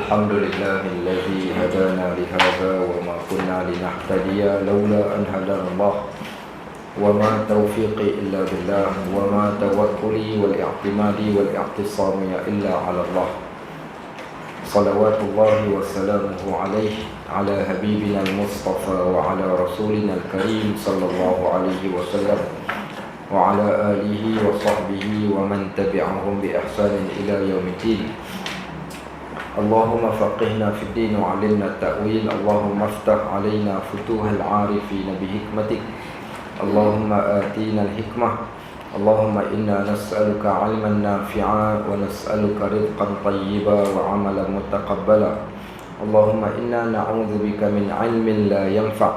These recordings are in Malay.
الحمد لله الذي هدانا لهذا وما كنا لنهتدي لولا أن هدانا الله وما توفيقي إلا بالله وما توكلي والاعتمادي والاعتصامي إلا على الله صلوات الله وسلامه عليه على حبيبنا المصطفى وعلى رسولنا الكريم صلى الله عليه وسلم وعلى آله وصحبه ومن تبعهم بإحسان إلى يوم الدين. اللهم فقهنا في الدين وعلمنا التأويل. اللهم افتح علينا فتوح العارفين بحكمتك. اللهم آتينا الحكمة. اللهم إنا نسألك علما نافعا ونسألك رزقا طيبا وعملا متقبلا. اللهم إنا نعوذ بك من علم لا ينفع.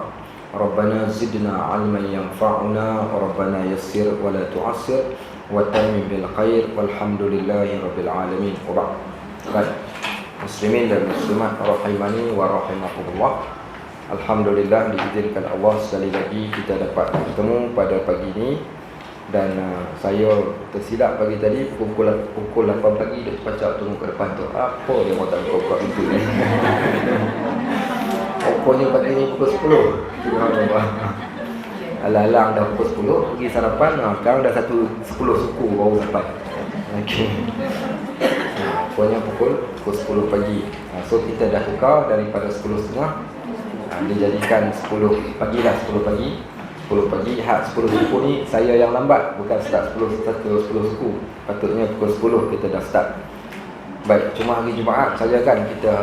ربنا زدنا علما ينفعنا. ربنا يسر ولا تعسر وتمم بالخير والحمد لله رب العالمين. وبعد Muslimin dan muslimat rahimani wa rahimakumullah. Alhamdulillah, diizinkan Allah sekali lagi kita dapat bertemu pada pagi ini. Dan saya tersilap pagi tadi pukul 8 pagi dia terpacak tunggu ke depan tu. Apa dia mahu tak buka pintu ni? Pokoknya pagi ni pukul 10. Subhanallah. Alang-alang dah pukul 10 pergi sarapan. Sekarang dah 10 suku baru dapat. Okey. Pokoknya pukul 10 pagi. So kita dah tukar daripada 10.30 dijadikan 10 pagi lah, 10 pagi. 10 pagi, 10 suku ni saya yang lambat, bukan start 10 suku. Patutnya pukul 10 kita dah start. Baik, cuma hari Jumaat saja kan kita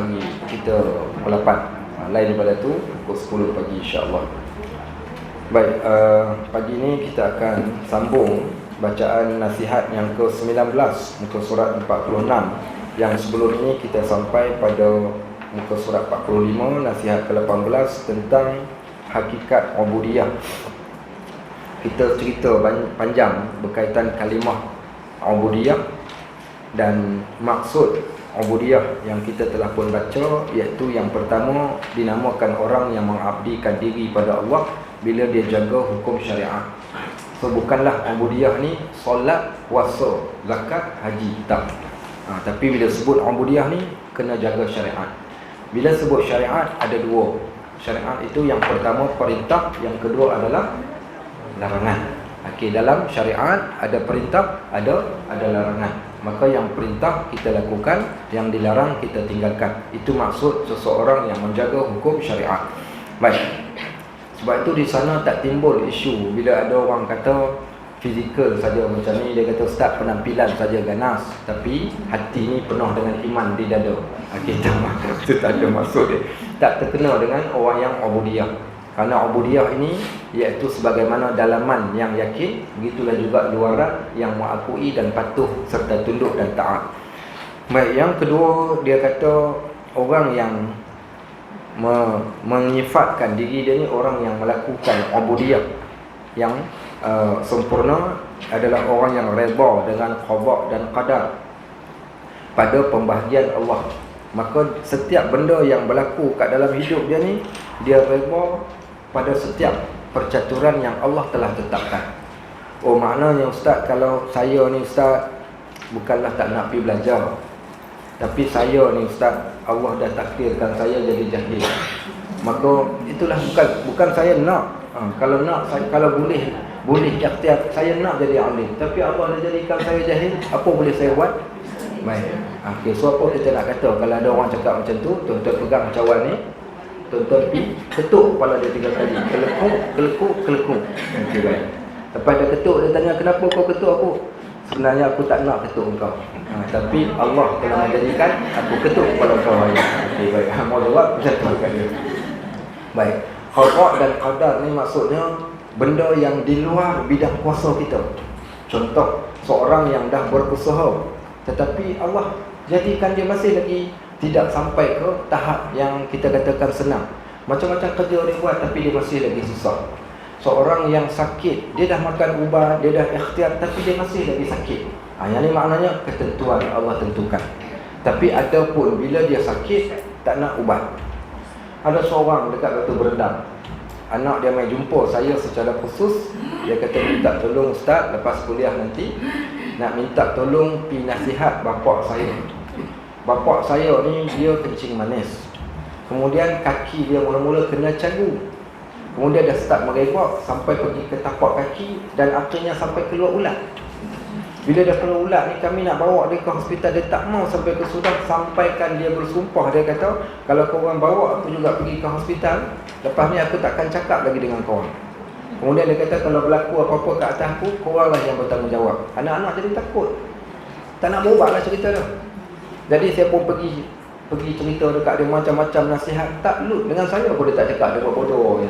pukul 8. Lain daripada tu pukul 10 pagi insya-Allah. Baik, pagi ni kita akan sambung bacaan nasihat yang ke-19 muka surat 46. Yang sebelum ini kita sampai pada muka surat 45, nasihat ke-18 tentang hakikat ubudiyah. Kita cerita panjang berkaitan kalimah ubudiyah dan maksud ubudiyah yang kita telah pun baca, iaitu yang pertama dinamakan orang yang mengabdikan diri pada Allah bila dia jaga hukum syariat. So bukanlah ubudiyah ni solat, puasa, zakat, haji, tak. Tapi bila sebut ubudiyah ni kena jaga syariat. Bila sebut syariat ada dua. Syariat itu yang pertama perintah, yang kedua adalah larangan. Okey, dalam syariat ada perintah, ada larangan. Maka yang perintah kita lakukan, yang dilarang kita tinggalkan. Itu maksud seseorang yang menjaga hukum syariat. Baik. Sebab itu di sana tak timbul isu bila ada orang kata fizikal saja macam ni, dia kata ustaz penampilan saja ganas tapi hati ni penuh dengan iman di dada. Okey, itu tak ada maksud dia. Tak terkena dengan orang yang ubudiyah. Kerana ubudiyah ini iaitu sebagaimana dalaman yang yakin, begitulah juga luaran yang mengakui dan patuh serta tunduk dan taat. Baik, yang kedua dia kata orang yang menyifatkan diri dia ni orang yang melakukan ubudiyah yang sempurna adalah orang yang redha dengan qada dan qadar pada pembahagian Allah. Maka setiap benda yang berlaku kat dalam hidup dia ni, dia redha pada setiap percaturan yang Allah telah tetapkan. Oh, maknanya ustaz, kalau saya ni ustaz bukanlah tak nak pergi belajar, tapi saya ni ustaz, Allah dah takdirkan saya jadi jahil. Maka itulah bukan saya nak. Kalau nak, kalau boleh ikhtiar saya nak jadi alim, tapi Allah dah jadikan saya jahil, apa boleh saya buat? Baik. Okey, so apa kita nak kata kalau ada orang cakap macam tu, tuan-tuan pegang cawan ni, tuan-tuan pergi ketuk kepala dia 3 kali. Kelekuk. Okey, baik. Lepas dia ketuk, dia tanya kenapa kau ketuk aku? Sebenarnya aku tak nak ketuk engkau. Tapi Allah telah menjadikan aku ketuk kepala kau. Okey, baik. Mau jawab macam tu kan dia. Baik. Qada dan qadar ni maksudnya benda yang di luar bidang kuasa kita. Contoh, seorang yang dah berusaha tetapi Allah jadikan dia masih lagi tidak sampai ke tahap yang kita katakan senang. Macam-macam kerja dia buat tapi dia masih lagi susah. Seorang yang sakit, dia dah makan ubat, dia dah ikhtiar tapi dia masih lagi sakit. Yang ni maknanya ketentuan Allah tentukan. Tapi ada pun bila dia sakit tak nak ubat. Ada seorang dekat Batu Berendam, anak dia mai jumpa saya secara khusus. Dia kata minta tolong ustaz, lepas kuliah nanti nak minta tolong pi nasihat bapa saya. bapak saya ni dia kencing manis. Kemudian kaki dia mula-mula kena cagu. Kemudian dia start merebak sampai pergi ke tapak kaki dan akhirnya sampai keluar ulat. Bila dah keluar ulat ni, kami nak bawa dia ke hospital, dia tak mau sampai ke Sudan. Sampaikan dia bersumpah, dia kata, kalau korang bawa aku juga pergi ke hospital, lepas ni aku takkan cakap lagi dengan korang. Kemudian dia kata, kalau berlaku apa-apa kat atas aku, koranglah yang bertanggungjawab. Anak-anak jadi takut, tak nak berubah lah cerita dia. Jadi saya pun pergi cerita dekat dia macam-macam nasihat. Tak lut dengan saya pun dia tak cakap, dia buat bodoh.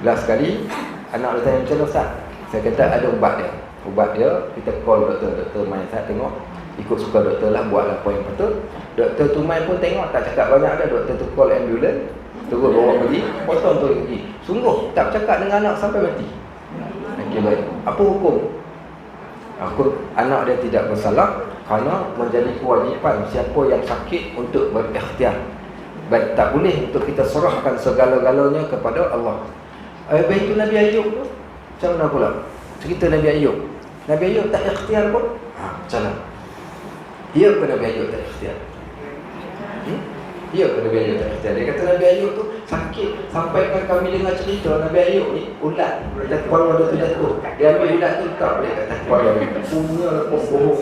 Last sekali anak dia tanya, macam mana Ustaz? Saya kata ada ubat dia. Ubat dia, kita call doktor main. Saya tengok, ikut suka doktor lah, buatlah apa yang betul. Doktor tu main pun tengok, tak cakap banyak dah. Doktor tu call ambulans, terus bawa pergi, potong tu pergi. Sungguh tak cakap dengan anak sampai mati. Okay, baik. Apa hukum? Anak dia tidak bersalah, kerana menjadi kewajipan siapa yang sakit untuk berikhtiar. Baik, tak boleh untuk kita serahkan segala-galanya kepada Allah. Baik, itu Nabi Ayub tu macam mana pula? Cerita Nabi Ayub. Nabi Ayub tak ikhtiar pun. Macam mana? Dia ke Nabi Ayub tak ikhtiar? Dia ke Nabi Ayub tak ikhtiar? Dia kata Nabi Ayub tu sakit. Sampaikan kami dengar cerita Nabi Ayub ni, ulat dah kepala dia tu jatuh. Dia ambil ulat tu tak boleh kat atas kepala dia. Punya lepas bohong.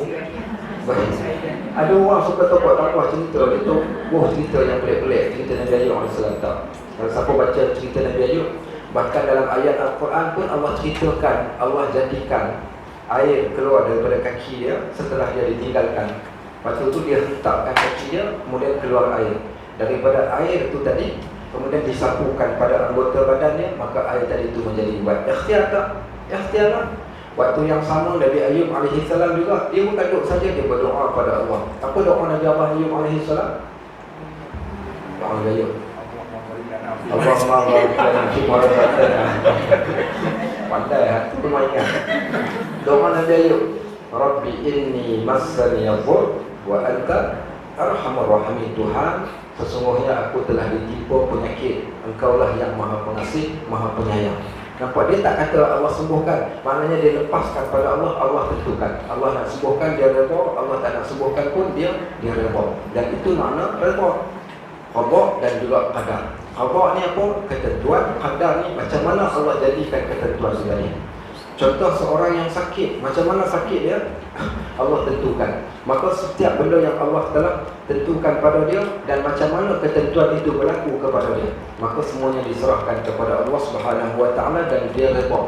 Ada orang suka tokoh-tokoh cerita dia tu, cerita yang pelik-pelik, cerita Nabi Ayub AS. Kalau siapa baca cerita Nabi Ayub, bahkan dalam ayat Al-Quran pun Allah ceritakan, Allah jadikan air keluar daripada kaki dia setelah dia ditinggalkan. Lepas tu dia hentakkan kaki dia, kemudian keluar air. Daripada air tu tadi, kemudian disapukan pada anggota badannya, maka air tadi itu menjadi ubat. Ikhtiar tak? Ikhtiar lah. Waktu yang sama Nabi Ayub AS juga, dia bukan duduk saja, dia berdoa pada Allah. Apa doa Nabi Ayub AS? Doa Nabi Ayub, Allahumma barik lana. Pandai hati permainan. Doa Nabi Ayub, Rabbi inni massani yadhur wa anta arhamur rahimin. Tuhan, sesungguhnya aku telah ditimpa penyakit, Engkaulah yang Maha Pengasih, Maha Penyayang. Nampak, dia tak kata Allah sembuhkan, maknanya dia lepaskan pada Allah, Allah tentukan. Allah nak sembuhkan, dia redha. Allah tak nak sembuhkan pun dia redha. Dan itu makna redha. Qada dan juga qadar. Qada ni apa? Ketentuan. Qadar ni macam mana Allah jadikan ketentuan sebenarnya. Contoh seorang yang sakit, macam mana sakit dia? Allah tentukan. Maka setiap benda yang Allah telah tentukan pada dia, dan macam mana ketentuan itu berlaku kepada dia, maka semuanya diserahkan kepada Allah Subhanahu Wa Taala dan dia redha.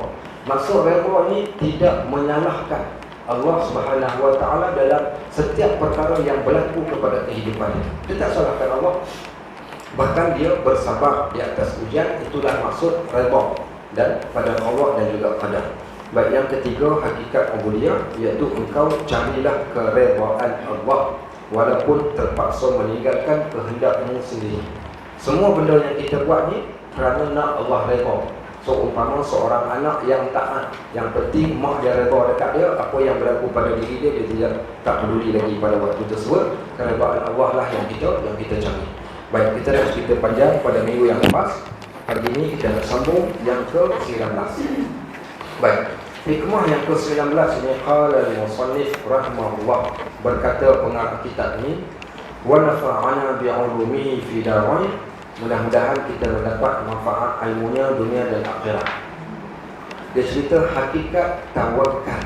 Maksud redha ni tidak menyalahkan Allah Subhanahu Wa Taala dalam setiap perkara yang berlaku kepada kehidupannya. Dia tak salahkan Allah, bahkan dia bersabar di atas ujian. Itulah maksud redha dan pada Allah dan juga qadar. Baik, yang ketiga, hakikat ubudiyah, iaitu engkau carilah keredaan Allah walaupun terpaksa meninggalkan kehendakmu sendiri. Semua benda yang kita buat ni kerana nak Allah redha. So umpama seorang anak yang taat, yang penting mak dia redha dekat dia, apa yang berlaku pada diri dia, dia tak peduli lagi pada waktu tersebut. Keredaan Allah lah yang kita cari. Baik, kita dah cerita panjang pada minggu yang lepas. Hari ini kita nak sambung yang ke-19. Baik, hikmah yang ke-19 ini, qala al-musannif rahimahullah, berkata pengarang kitab ini, wa nafa'ana bi'ulumihi fi darain, mudah-mudahan kita mendapat manfaat ilmunya dunia dan akhirat. Dia cerita hakikat tawakal.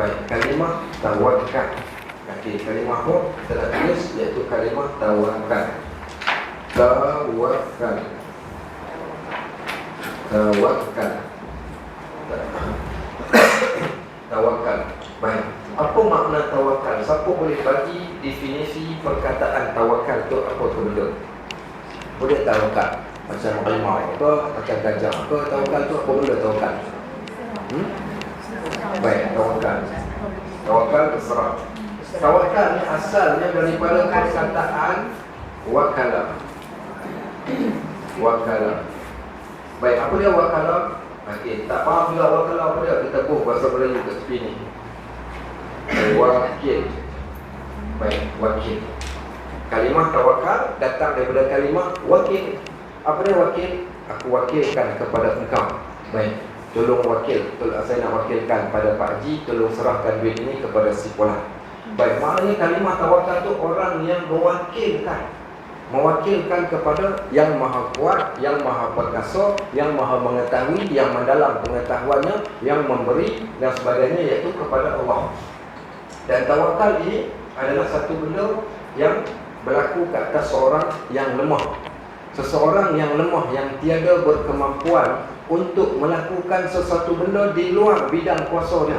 Baik, kalimah tawakal. Okey, kalimah apa? Kita dah tulis, iaitu kalimah tawakal. Tawakal. Tawakal. Tawakal. Baik, apa makna tawakal? Siapa boleh bagi definisi perkataan tawakal tu apa tu benda? Boleh tawakal macam harimau ke, macam gajah ke? Tawakal tu apa benda tawakal? Baik, tawakal. Tawakal berserah. Tawakal ni asalnya daripada perkataan wakala. Wakala. Baik, apa dia wakala? Okey, tak faham juga wakala apa dia? Kita pun bahasa Melayu kat tepi ni. Wakil. Baik, wakil. Kalimah tawakal datang daripada kalimah wakil. Apa dia wakil? Aku wakilkan kepada engkau. Baik, tolong wakil. Saya nak wakilkan pada Pak Haji, tolong serahkan duit ini kepada si Polan. Baik, maknanya kalimah tawakal itu orang yang mewakilkan kepada yang maha kuat, yang maha perkasa, yang maha mengetahui, yang mendalam pengetahuannya, yang memberi dan sebagainya, iaitu kepada Allah. Dan tawakal ini adalah satu benda yang berlaku ke atas seorang yang lemah. Seseorang yang lemah, yang tiada berkemampuan untuk melakukan sesuatu benda di luar bidang kuasa dia.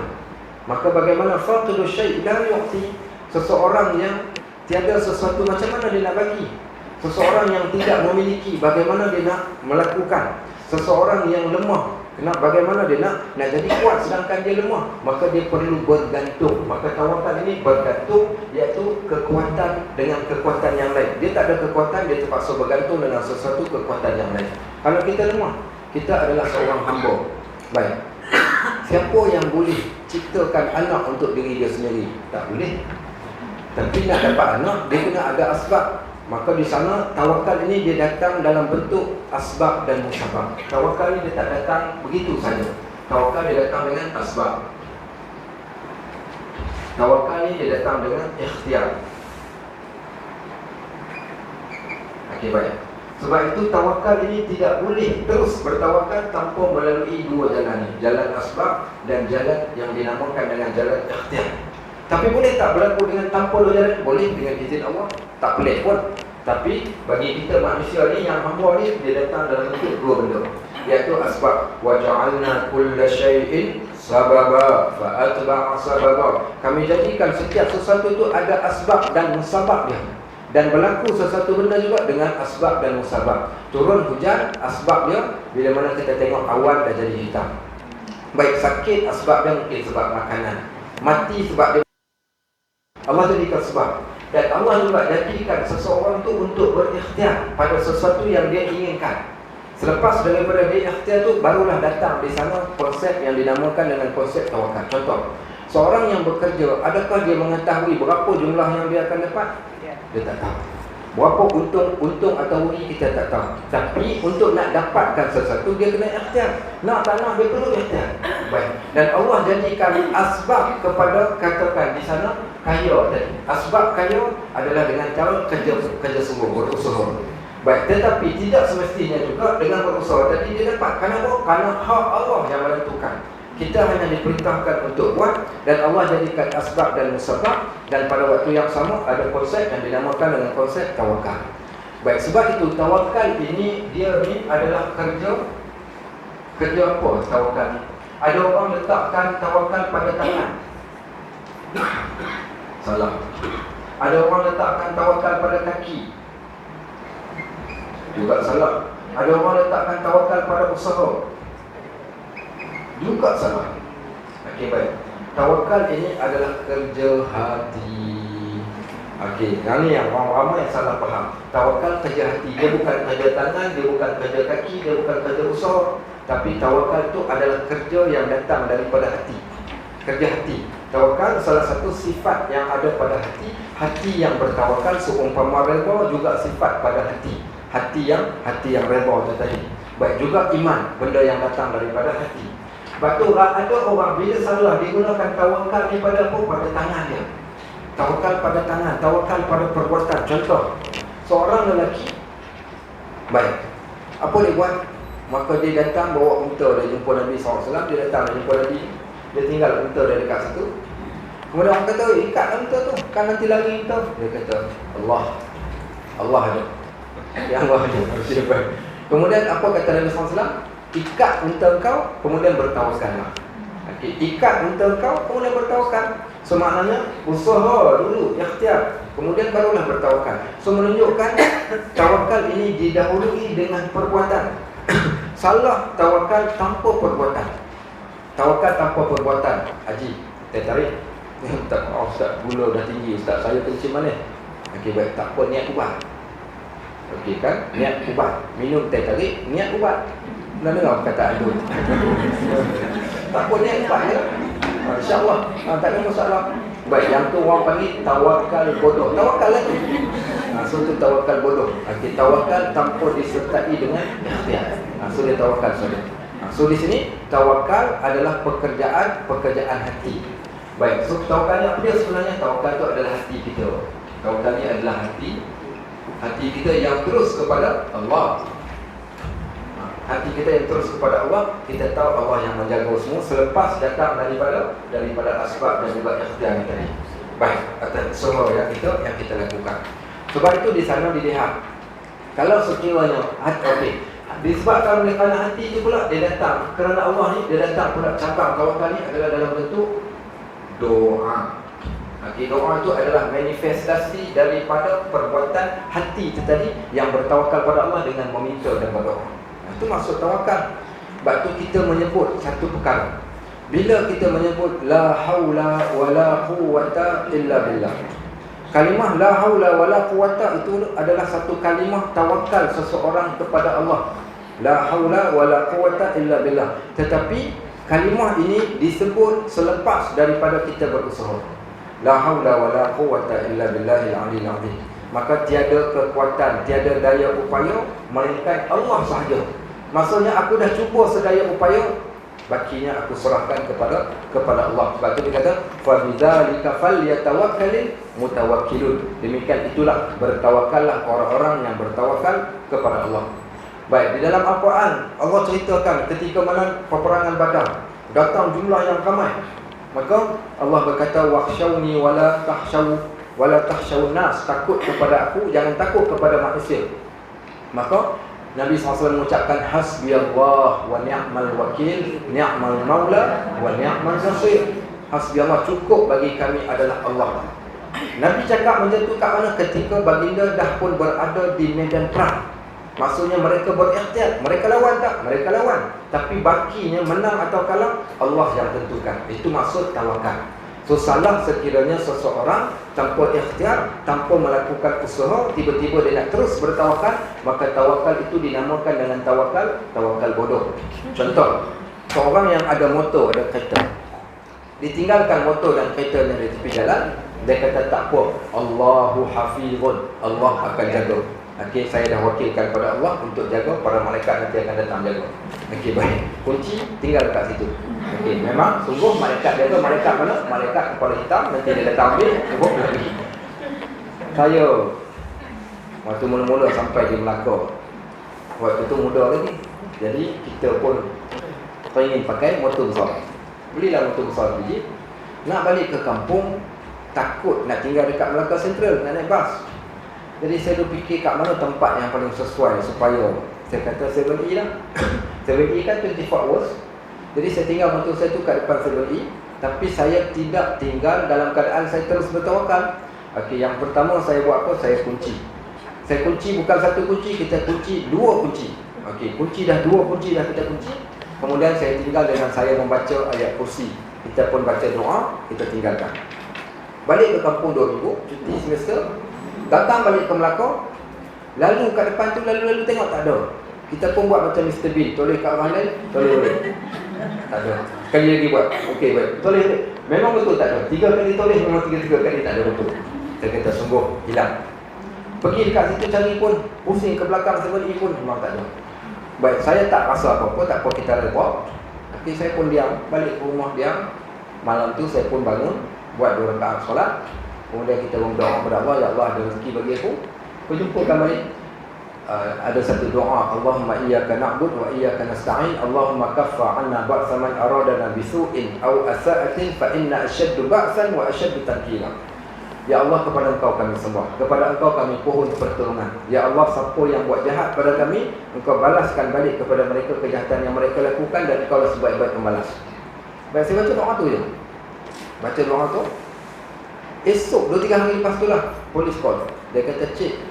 Maka bagaimana faqidu syai' la yu'ti? Seseorang yang tiada sesuatu, macam mana dia nak bagi? Seseorang yang tidak memiliki, bagaimana dia nak melakukan? Seseorang yang lemah, bagaimana dia nak jadi kuat sedangkan dia lemah? Maka dia perlu bergantung. Maka tawakal ini bergantung, iaitu kekuatan dengan kekuatan yang lain. Dia tak ada kekuatan, dia terpaksa bergantung dengan sesuatu kekuatan yang lain. Kalau kita lemah, kita adalah seorang hamba. Baik, siapa yang boleh ciptakan anak untuk diri dia sendiri? Tak boleh. Tapi nak dapat anak, dia kena ada asbab. Maka di sana tawakal ini dia datang dalam bentuk asbab dan musabab. Tawakal ini dia tak datang begitu saja. Tawakal dia datang dengan asbab. Tawakal ini dia datang dengan ikhtiar. Okey, baik. Sebab itu tawakal ini tidak boleh terus bertawakal tanpa melalui dua jalan ini, jalan asbab dan jalan yang dinamakan dengan jalan ikhtiar. Tapi boleh tak berlaku dengan tanpa dua jalan? Boleh, dengan izin Allah. Tak pelik pun. Tapi bagi kita manusia ni, yang hamba ni, dia datang dalam bentuk dua benda, iaitu asbab. Wa ja'alna kulla syai'in sababa fa atba'a sababa. Kami jadikan setiap sesuatu itu ada asbab dan musabab dia. Dan berlaku sesuatu benda juga dengan asbab dan musabab. Turun hujan, asbab dia, bila mana kita tengok awan dah jadi hitam. Baik, sakit, asbab dia mungkin sebab makanan. Mati sebab dia, Allah jadikan sebab. Dan Allah juga jadikan seseorang itu untuk berikhtiar pada sesuatu yang dia inginkan. Selepas daripada dia ikhtiar tu, barulah datang di sana konsep yang dinamakan dengan konsep tawakal. Contoh, seorang yang bekerja, adakah dia mengetahui berapa jumlah yang dia akan dapat? Dia tak tahu. Berapa untung atau rugi, kita tak tahu. Tapi untuk nak dapatkan sesuatu, dia kena ikhtiar. Nak tak nak, dia perlu ikhtiar. Baik. Dan Allah jadikan asbab kepada, katakan di sana, kaya tadi. Asbab kaya adalah dengan cara kerja sungguh, berusaha. Baik, tetapi tidak semestinya juga dengan berusaha tadi dia dapat. Kenapa? Kerana hak Allah yang menentukan. Kita hanya diperintahkan untuk buat, dan Allah jadikan asbab dan musabab. Dan pada waktu yang sama ada konsep yang dinamakan dengan konsep tawakal. Baik, sebab itu tawakal ini, dia ni adalah kerja apa tawakal ni? Ada orang letakkan tawakal pada tangan. Salah. Ada orang letakkan tawakal pada kaki. Juga salah. Ada orang letakkan tawakal pada usaha. Juga salah. Okey, baik. Tawakal ini adalah kerja hati. Okey, yang ni yang ramai yang salah faham. Tawakal kerja hati. Dia bukan kerja tangan, dia bukan kerja kaki, dia bukan kerja usaha. Tapi tawakal itu adalah kerja yang datang daripada hati. Kerja hati. Tawakal salah satu sifat yang ada pada hati. Hati yang bertawakal seumpama redha juga sifat pada hati. Hati yang redha itu tadi. Baik, juga iman, benda yang datang daripada hati. Sebab tu ada orang bila salah digunakan tawakal ni pada apa? Pada tangan dia. Tawakal pada tangan, tawakal pada perbuatan. Contoh, seorang lelaki, baik, apa dia buat? Maka dia datang bawa unta, dia jumpa Nabi SAW. Dia datang, dia jumpa Nabi, dia tinggal unta dia dekat situ. Kemudian orang kata, ikat unta tu, kan nanti lari unta. Dia kata, Allah ada. Yang Allah ada. Kemudian apa kata Nabi SAW? Ikat unta kau, kemudian bertawakallah. Okay. Ikat unta kau, kemudian bertawakal. So maknanya usaha dulu, ikhtiar, kemudian barulah bertawakal. So menunjukkan tawakal ini didahului dengan perbuatan. Salah tawakal tanpa perbuatan. Tawakal tanpa perbuatan. Haji, tarik. Tak, Ustaz, gula dah tinggi. Ustaz, saya kencing mana? Okey, baik, tak apa, niat ubat. Okey kan, niat ubat. Minum teh tarik, niat ubat. Dah dengar perkataan tu? Tak apa, niat ubat je. InsyaAllah, tak ada masalah. Baik, yang tu orang panggil tawakal bodoh. Tawakal lagi. So tu tawakal bodoh. Okey, tawakal tanpa disertai dengan ikhtiar. So dia tawakal saja. So di sini tawakal adalah pekerjaan hati. Baik, so tawakal ni apa dia sebenarnya? Tawakal itu adalah hati kita. Tawakal ni adalah hati kita yang terus kepada Allah. Hati kita yang terus kepada Allah. Kita tahu Allah yang menjaga semua selepas datang daripada asbab dan juga ikhtiar tadi. Baik, atas semua yang kita lakukan. Sebab itu di sana dilihat, kalau sekiranya hati, disebabkan oleh kerana hati itu pula dia datang, kerana Allah ni dia datang pula cakap tawakal ni adalah dalam bentuk doa. Doa itu adalah manifestasi daripada perbuatan hati itu tadi yang bertawakal pada Allah dengan meminta dan berdoa. Itu maksud tawakal. Sebab itu kita menyebut satu perkara. Bila kita menyebut la haula wala quwwata illa billah, kalimah la haula wala quwwata itu adalah satu kalimah tawakal seseorang kepada Allah. La haula wala quwwata illa billah. Tetapi kalimah ini disebut selepas daripada kita berusaha. La haula wala quwwata illa billahil aliyil azim. Maka tiada kekuatan, tiada daya upaya melainkan Allah sahaja. Maksudnya aku dah cuba sedaya upaya, bakinya aku serahkan kepada Allah. Sebab itu dia kata fa bidzalika falyatawakkalul mutawakkilun. Demikian itulah bertawakallah orang-orang yang bertawakal kepada Allah. Baik, di dalam Al-Quran Allah ceritakan ketika mana peperangan Badar, datang jumlah yang ramai. Maka Allah berkata wakhshawni wala takhshawun nas, takut kepada aku, jangan takut kepada manusia. Maka Nabi SAW mengucapkan hasbiyallah wa ni'mal wakil, ni'mal maula wa ni'mal nasir. Hasbiyallah, cukup bagi kami adalah Allah. Nabi cakap macam tu kat mana? Ketika baginda dah pun berada di medan perang. Maksudnya mereka berikhtiar, mereka lawan tak? Mereka lawan. Tapi bakinya menang atau kalah, Allah yang tentukan. Itu maksud tawakal. So salah sekiranya seseorang tanpa ikhtiar, tanpa melakukan usaha, tiba-tiba dia nak terus bertawakal, maka tawakal itu dinamakan dengan tawakal bodoh. Contoh, seorang yang ada motor, ada kereta, ditinggalkan motor dan keretanya di tepi jalan, dia kata tak apa, Allahu hafizun, Allah akan jaga. Okey, saya dah wakilkan kepada Allah untuk jaga, para malaikat nanti akan datang jaga. Okey, baik. Kunci tinggal dekat situ. Okey, memang sungguh malaikat jaga. Malaikat mana? Malaikat kepala hitam, nanti dia datang ambil, sungguh pergi. Saya waktu mula-mula sampai di Melaka, waktu tu muda lagi. Jadi kita pun ingin pakai motor besar. Belilah motor besar biji. Nak balik ke kampung, takut nak tinggal dekat Melaka Central, nak naik bas. Jadi saya tu fikir kat mana tempat yang paling sesuai supaya saya kata 7E lah. 7E kan 24 hours. Jadi saya tinggal motor saya tu kat depan 7E, tapi saya tidak tinggal dalam keadaan saya terus bertawakal. Okey, yang pertama saya buat apa? Saya kunci. Saya kunci bukan satu kunci, kita kunci dua kunci. Okey, kunci dah dua kunci dah kita kunci. Kemudian saya tinggal dengan saya membaca ayat kursi. Kita pun baca doa, kita tinggalkan. Balik ke kampung 2 minggu, cuti semester. Datang balik ke Melaka, lalu kat depan tu lalu tengok tak ada. Kita pun buat macam Mr. Bean, toleh kat orang lain, toleh. Tak ada. Sekali lagi buat. Okey, baik. Toleh. Memang betul tak ada. 3 kali toleh, memang 3 kali tak ada betul. Saya kata sungguh hilang. Pergi dekat situ cari pun, pusing ke belakang 7E pun memang tak ada. Baik, saya tak rasa apa-apa, tak apa, kita report. Nanti saya pun diam, balik ke rumah diam. Malam tu saya pun bangun, buat 2 rakaat solat. Kemudian kita berdoa kepada Allah, ya Allah ada rezeki bagi aku, jumpakan balik. Ada satu doa, Allahumma iyyaka na'budu wa iyyaka nasta'in, Allahumma kaffa 'anna ba'sa man aradana bisu'in aw asa'atin fa inna ashaddu ba'san wa ashaddu tankila. Ya Allah, kepada Engkau kami sembah, kepada Engkau kami pohon pertolongan. Ya Allah, siapa yang buat jahat pada kami, Engkau balaskan balik kepada mereka kejahatan yang mereka lakukan, dan Engkau lah sebaik-baik pembalas. Baik, saya baca doa tu je. Baca doa tu. Esok 2-3 hari lepas tu lah polis call. Dia kata, cik,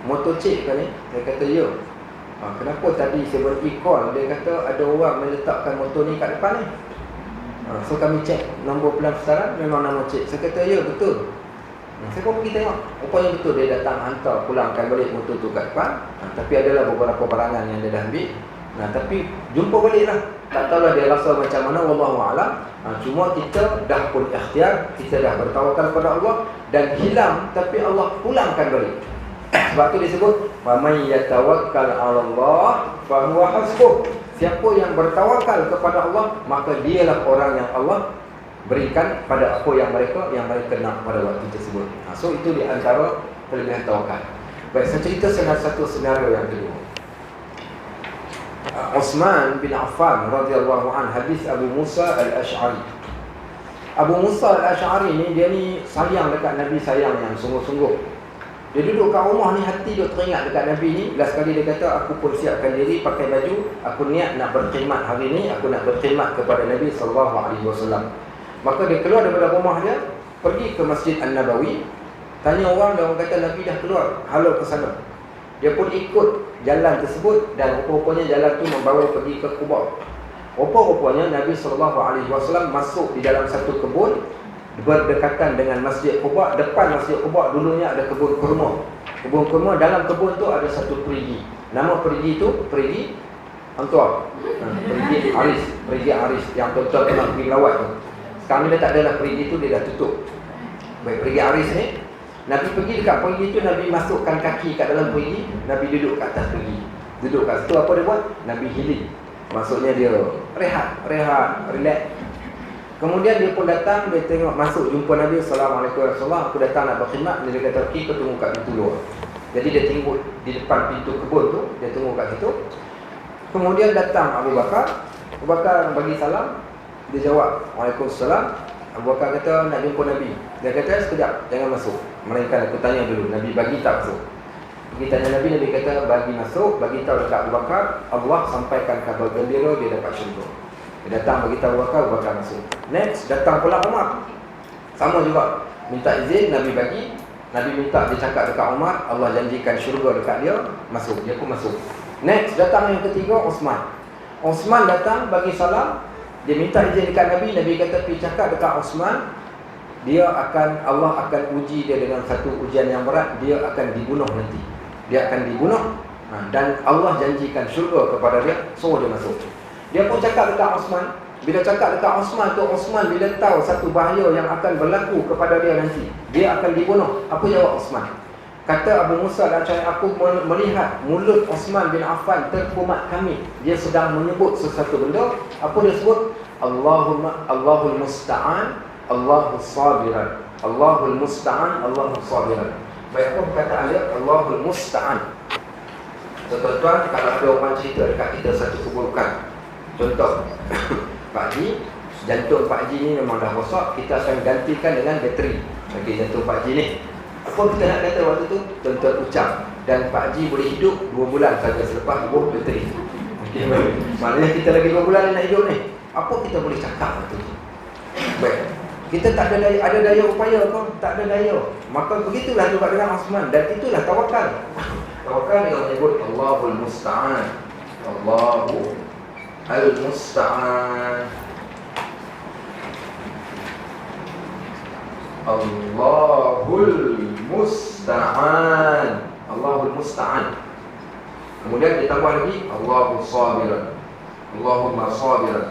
motor cik kan ni? Dia kata, ya. Kenapa tadi 7E call? Dia kata ada orang meletakkan motor ni kat depan ni. So kami cek nombor pendaftaran, memang nama cik. Saya kata, ya betul. Saya pun pergi tengok, rupanya betul dia datang hantar pulangkan balik motor tu kat depan. Tapi adalah beberapa barangan yang dia dah ambil. Tapi jumpa balik lah. Tak tahulah dia rasa macam mana, wallahu'alam. Cuma kita dah pun ikhtiar, kita dah bertawakal kepada Allah, dan hilang, tapi Allah pulangkan balik. Sebab tu disebut man yatawakkal 'ala Allah fa huwa hasbuh. Siapa yang bertawakal kepada Allah, maka dialah orang yang Allah berikan pada apa yang mereka nak pada waktu tersebut. So itu di antara kelebihan tawakal. Baik, saya cerita satu senario yang kedua. Uthman bin Affan radhiyallahu anhu, hadis Abu Musa al-Ash'ari. Abu Musa al-Ash'ari ni, dia ni sayang dekat Nabi, sayang yang sungguh-sungguh. Dia duduk kat rumah ni, hati dia teringat dekat Nabi ni. Last kali dia kata, aku pun siapkan diri, pakai baju, aku niat nak berkhidmat hari ni, aku nak berkhidmat kepada Nabi SAW. Maka dia keluar daripada rumah dia, pergi ke Masjid An-Nabawi, tanya orang, dan orang kata Nabi dah keluar, halau ke sana. Dia pun ikut jalan tersebut, dan rupa-rupanya jalan tu membawa pergi ke Quba. Rupa-rupanya Nabi SAW masuk di dalam satu kebun berdekatan dengan Masjid Quba. Depan Masjid Quba dulunya ada kebun kurma. Kebun kurma, dalam kebun tu ada satu perigi. Nama perigi tu perigi Antuar, perigi Aris. Perigi Aris yang tuan-tuan pernah pergi melawat tu. Sekarang ni dah tak ada lah perigi tu, dia dah tutup. Baik, perigi Aris ni, Nabi pergi dekat perigi tu, Nabi masukkan kaki kat dalam perigi, Nabi duduk kat atas perigi. Duduk kat situ, apa dia buat? Nabi healing. Maksudnya dia rehat, relax. Kemudian dia pun datang, dia tengok masuk, jumpa Nabi, Assalamualaikum warahmatullahi, aku datang nak berkhidmat. Dia kata, pergi kau tunggu kat pintu luar. Jadi dia tunggu di depan pintu kebun tu, dia tunggu kat situ. Kemudian datang Abu Bakar. Abu Bakar bagi salam, dia jawab, Waalaikumsalam. Abu Bakar kata, nak jumpa Nabi. Dia kata, sekejap, jangan masuk, melainkan aku tanya dulu, Nabi bagi tak masuk? Pergi tanya Nabi, Nabi kata, bagi masuk, bagi tahu dekat Abu Bakar, Allah sampaikan kabar gembira, dia dapat syurga. Dia datang bagi tahu Abu Bakar masuk. Next, datang pula Umar. Sama juga, minta izin, Nabi bagi. Nabi minta dia cakap dekat Umar, Allah janjikan syurga dekat dia, masuk. Dia pun masuk. Next, datang yang ketiga, Uthman. Uthman datang bagi salam. Dia minta izin dekat Nabi. Nabi kata, pergi cakap dekat Uthman, Allah akan uji dia dengan satu ujian yang berat. Dia akan dibunuh nanti. Dia akan dibunuh, dan Allah janjikan syurga kepada dia. So dia masuk. Dia pun cakap dekat Uthman. Bila cakap dekat Uthman tu, Uthman bila tahu satu bahaya yang akan berlaku kepada dia nanti, dia akan dibunuh. Apa jawab Uthman? Kata Abu Musa al-Ash'ari, aku melihat mulut Uthman bin Affan terkumat kami. Dia sedang menyebut sesuatu benda. Apa dia sebut? Allahul Musta'an, Allahul Sabiran. Allahul Musta'an, Allahul Sabiran. Baik, apa perkataan dia? Allahul Musta'an. Tuan-tuan, kalau ada orang cerita dekat kita satu keburukan, contoh, Pak Haji, jantung Pak Haji ni memang dah rosak, kita akan gantikan dengan bateri. Okey, jantung Pak Haji ni, apa kita nak kata waktu tu? Tuan-tuan ucap, dan Pak Haji boleh hidup 2 bulan saja selepas bubuh bateri. Okay, maknanya kita lagi 2 bulan nak hidup ni. Apa kita boleh cakap waktu tu? Baik, kita tak ada daya upaya pun, tak ada daya. Maka begitulah juga dengan Uthman, dan itulah tawakal. Tawakal yang menyebut Allahul Musta'an. Allahul Musta'an. Allahul Musta'an. Allahul Musta'an. Kemudian ditambah lagi Allahul Sabiran. Allahumma sabiran.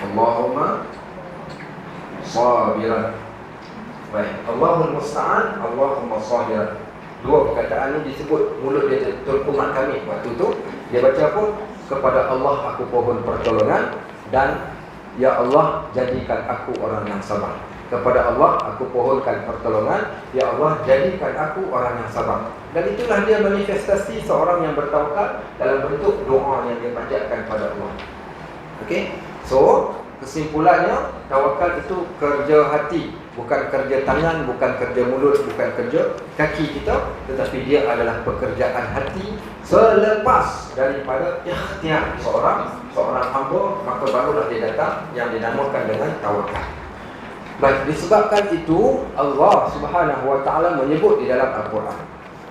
Allahumma sabiran. Baik, Allahul Musta'an, Allahumma sabiran. Dua perkataan ini disebut mulut dia terkumat kami. Waktu itu dia baca apa? Kepada Allah aku pohon pertolongan, dan ya Allah jadikan aku orang yang sabar. Kepada Allah aku pohonkan pertolongan, ya Allah jadikan aku orang yang sabar. Dan itulah dia manifestasi seorang yang bertawakal dalam bentuk doa yang dia panjatkan pada Allah. Okey. So, kesimpulannya, tawakal itu kerja hati, bukan kerja tangan, bukan kerja mulut, bukan kerja kaki kita, tetapi dia adalah pekerjaan hati selepas daripada ikhtiar seorang hamba, maka barulah dia datang yang dinamakan dengan tawakal. Baik, disebabkan itu Allah Subhanahu wa taala menyebut di dalam Al-Quran.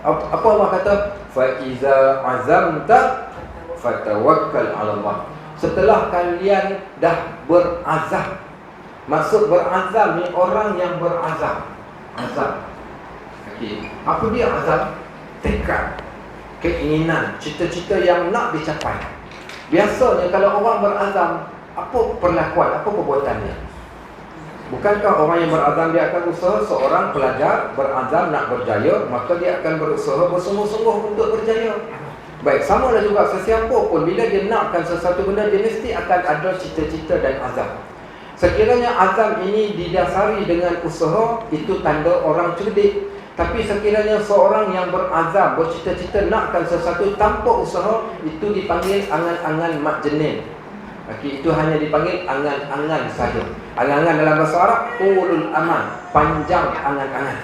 Apa Allah kata? Fa iza azamta fatawakkal 'ala Allah. Setelah kalian dah berazam. Maksud berazam ni orang yang berazam. Azam. Okey. Apa dia azam? Tekad, keinginan, cita-cita yang nak dicapai. Biasanya kalau orang berazam, apa perlakuan, apa perbuatannya? Bukankah orang yang berazam dia akan usaha? Seorang pelajar berazam nak berjaya, maka dia akan berusaha bersungguh-sungguh untuk berjaya. Baik, sama lah juga sesiapa pun bila dia nakkan sesuatu benda, dia mesti akan ada cita-cita dan azam. Sekiranya azam ini didasari dengan usaha, itu tanda orang cerdik. Tapi sekiranya seorang yang berazam, bercita-cita nakkan sesuatu tanpa usaha, itu dipanggil angan-angan majnun. Okey, itu hanya dipanggil angan-angan saja. Angan-angan dalam bahasa Arab ulul aman, panjang angan-angan.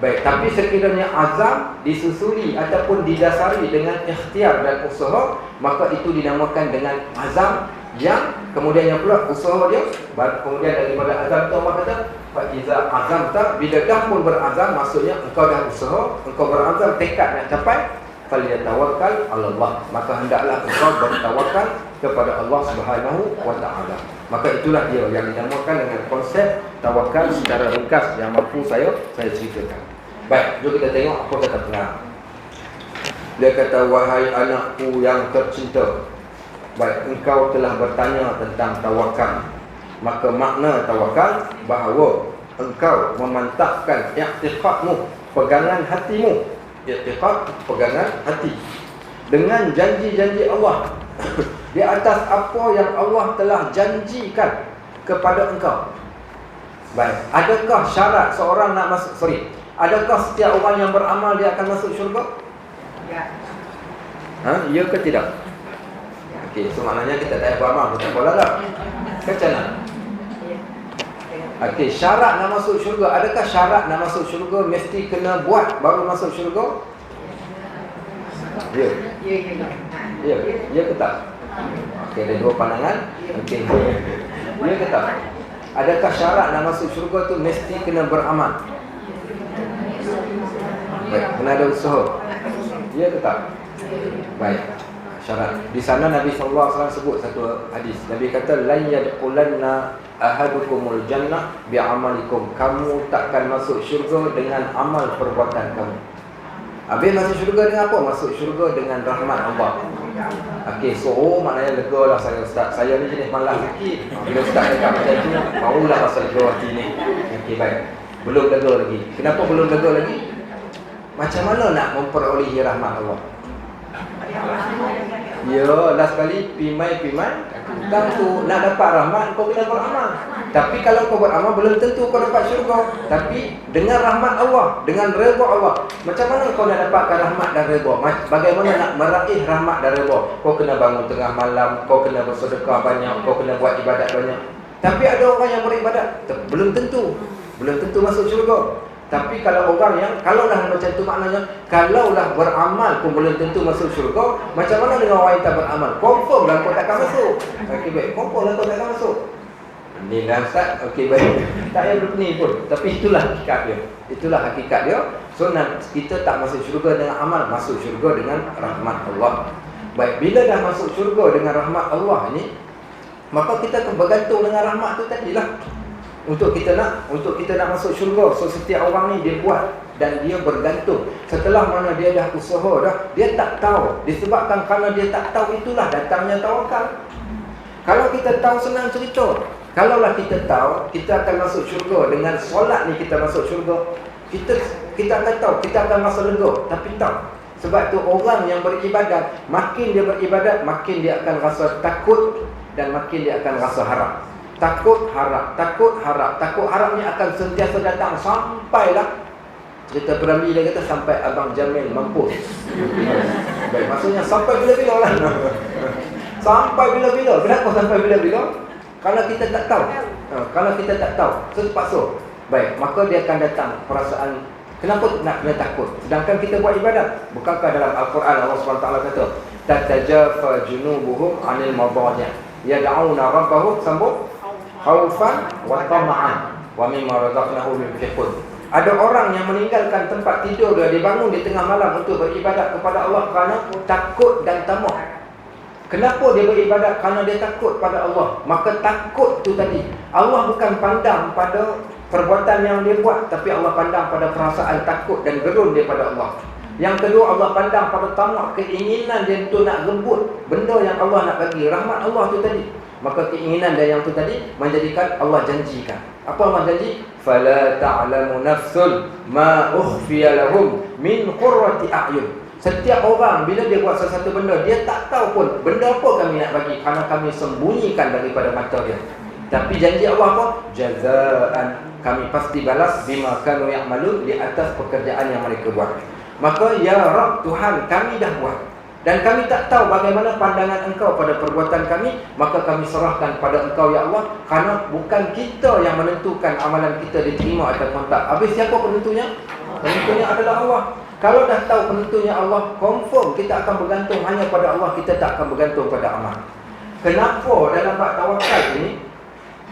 Baik, tapi sekiranya azam disusuli ataupun didasari dengan ikhtiar dan usaha, maka itu dinamakan dengan azam yang kemudiannya pula usaha dia. Kemudian daripada azam tu Allah kata, fa iza azamta, bila dah pun berazam, maksudnya engkau dah usaha, engkau berazam tekad nak capai, falyatawakkal 'ala Allah, maka hendaklah engkau bertawakal kepada Allah Subhanahu wa taala. Maka itulah dia yang dinamakan dengan konsep tawakal secara ringkas yang mampu saya ceritakan. Baik, jom kita tengok apa kata pengarang. Dia kata, wahai anakku yang tercinta, baik, engkau telah bertanya tentang tawakal. Maka makna tawakal bahawa engkau memantapkan i'tiqadmu, pegangan hatimu. I'tiqad, pegangan hati, dengan janji-janji Allah di atas apa yang Allah telah janjikan kepada engkau. Baik, adakah syarat seorang nak masuk, adakah setiap orang yang beramal dia akan masuk syurga? Ya. Ya ke tidak? Okey, so maknanya kita tak payah beramal, kita boleh tak? Macam mana? Okey, syarat nak masuk syurga. Adakah syarat nak masuk syurga mesti kena buat baru masuk syurga? Ya. Ya. Ya ke tak? Okey, ada dua pandangan. Okey. Ya ke tak? Adakah syarat nak masuk syurga tu mesti kena beramal? Baik, kena ada usaha. Ya ke tak? Baik, syarat. Di sana Nabi SAW sebut satu hadis. Nabi kata, la yadkhulanna ahadukumul jannah bi'amalikum. Kamu takkan masuk syurga dengan amal perbuatan kamu. Habis masuk syurga dengan apa? Masuk syurga dengan rahmat Allah. Okey, so maknanya lega lah saya Ustaz. Saya ni jenis malas sikit. Bila Ustaz cakap macam tu, maulah rasa lega hati ni. Okey, baik. Belum lega lagi. Kenapa belum lega lagi? Macam mana nak memperolehi rahmat Allah? Ya, last kali pimai hutang tu nak dapat rahmat kau kena beramal. Tapi kalau kau beramal belum tentu kau dapat syurga. Tapi dengan rahmat Allah, dengan redha Allah, macam mana kau nak dapatkan rahmat dan redha? Bagaimana nak meraih rahmat dan redha? Kau kena bangun tengah malam, kau kena bersedekah banyak, kau kena buat ibadat banyak. Tapi ada orang yang beribadat belum tentu masuk syurga. Tapi kalau orang yang, kalau dah macam tu maknanya, kalau dah beramal pun belum tentu masuk syurga, macam mana dengan orang yang tak beramal? Confirm lah kau takkan masuk. Okey, baik, confirm lah kau takkan masuk. Ni dah Ustaz, okey baik. Tak payah berpening pun. Tapi itulah hakikat dia. Itulah hakikat dia. So kita tak masuk syurga dengan amal, masuk syurga dengan rahmat Allah. Baik, bila dah masuk syurga dengan rahmat Allah ni, maka kita bergantung dengan rahmat tu tadilah. Untuk kita nak masuk syurga. So setiap orang ni dia buat dan dia bergantung. Setelah mana dia dah usaha dah, dia tak tahu. Disebabkan kerana dia tak tahu, itulah datangnya tawakal. Kalau kita tahu, senang cerita. Kalaulah kita tahu kita akan masuk syurga, dengan solat ni kita masuk syurga, kita akan tahu, kita akan rasa lega. Tapi tahu. Sebab tu orang yang beribadat, makin dia beribadat, makin dia akan rasa takut dan makin dia akan rasa harap. Takut harapnya akan sentiasa datang sampailah, cerita Piramli dia kata, sampai Abang Jamil mampus. Baik, maksudnya sampai bila-bila lah. Sampai bila-bila. Kenapa sampai bila-bila? Kalau kita tak tahu. Kalau kita tak tahu, so terpaksa. Baik, maka dia akan datang perasaan, kenapa nak kena takut? Sedangkan kita buat ibadat. Bukankah dalam Al-Quran Allah SWT kata, tatajafa junubuhum 'anil madaji' yad'una rabbahum sambung khaufan wa tama'an wa mimma razaqnahum yunfiqun. Ada orang yang meninggalkan tempat tidur dia bangun di tengah malam untuk beribadat kepada Allah kerana takut dan tamak. Kenapa dia beribadat? Kerana dia takut pada Allah. Maka takut tu tadi, Allah bukan pandang pada perbuatan yang dia buat, tapi Allah pandang pada perasaan takut dan gerun dia pada Allah. Yang kedua, Allah pandang pada tamak, keinginan dia untuk nak rebut benda yang Allah nak bagi, rahmat Allah tu tadi. Maka keinginan dia yang tu tadi menjadikan Allah janjikan. Apa Allah janji? Fala ta'lamu nafsun ma ukhfiya lahum min qurrati a'yun. Setiap orang bila dia buat sesuatu benda, dia tak tahu pun benda apa kami nak bagi, kerana kami sembunyikan daripada mata dia. Tapi janji Allah apa? Jazaan, kami pasti balas bima kanu ya'malun, di atas pekerjaan yang mereka buat. Maka ya Rabb, Tuhan, kami dah buat dan kami tak tahu bagaimana pandangan Engkau pada perbuatan kami, maka kami serahkan pada Engkau ya Allah, kerana bukan kita yang menentukan amalan kita diterima atau tak. Habis siapa penentunya? Penentunya adalah Allah. Kalau dah tahu penentunya Allah, confirm kita akan bergantung hanya pada Allah, kita tak akan bergantung pada amal. Kenapa dalam bab tawakal ini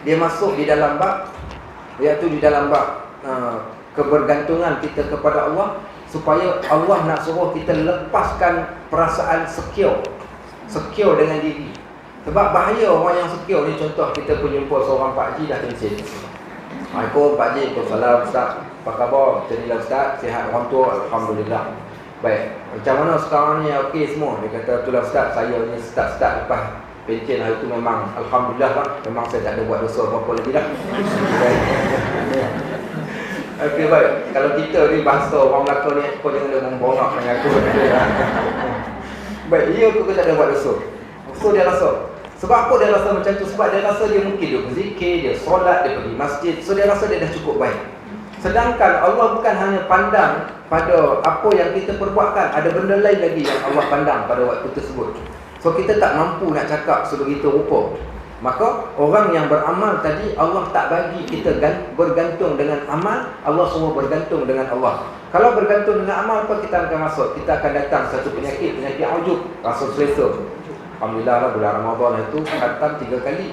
dia masuk di dalam bab, iaitu di dalam bab kebergantungan kita kepada Allah, supaya Allah nak suruh kita lepaskan perasaan secure dengan diri. Sebab bahaya orang yang secure ni, contoh kita pun jumpa seorang pakcik dah tension. Assalamualaikum pakcik, Waalaikumsalam Ustaz, apa khabar? Macam ni lah Ustaz, sihat orang tua? Alhamdulillah. Baik, macam mana sekarang ni? Okey semua? Dia kata, itulah Ustaz, saya ni start lepas pencen hari tu memang Alhamdulillah lah, memang saya tak ada buat dosa apa-apa lagi dah. Okey baik, kalau kita ni bahasa orang Melaka ni, kau jangan ada membongak dengan aku. Baik, iya aku tak ada buat dosa. So dia rasa, sebab apa dia rasa macam tu? Sebab dia rasa dia mungkin dia berzikir, dia solat, dia pergi masjid. So dia rasa dia dah cukup baik. Sedangkan Allah bukan hanya pandang pada apa yang kita perbuatkan, ada benda lain lagi yang Allah pandang pada waktu tersebut. So kita tak mampu nak cakap sebegitu rupa. Maka orang yang beramal tadi, Allah tak bagi kita bergantung dengan amal, Allah semua bergantung dengan Allah. Kalau bergantung dengan amal, apa kita akan masuk? Kita akan datang satu penyakit ujub, rasa selesa. Alhamdulillah lah, bulan Ramadan itu khatam 3 kali.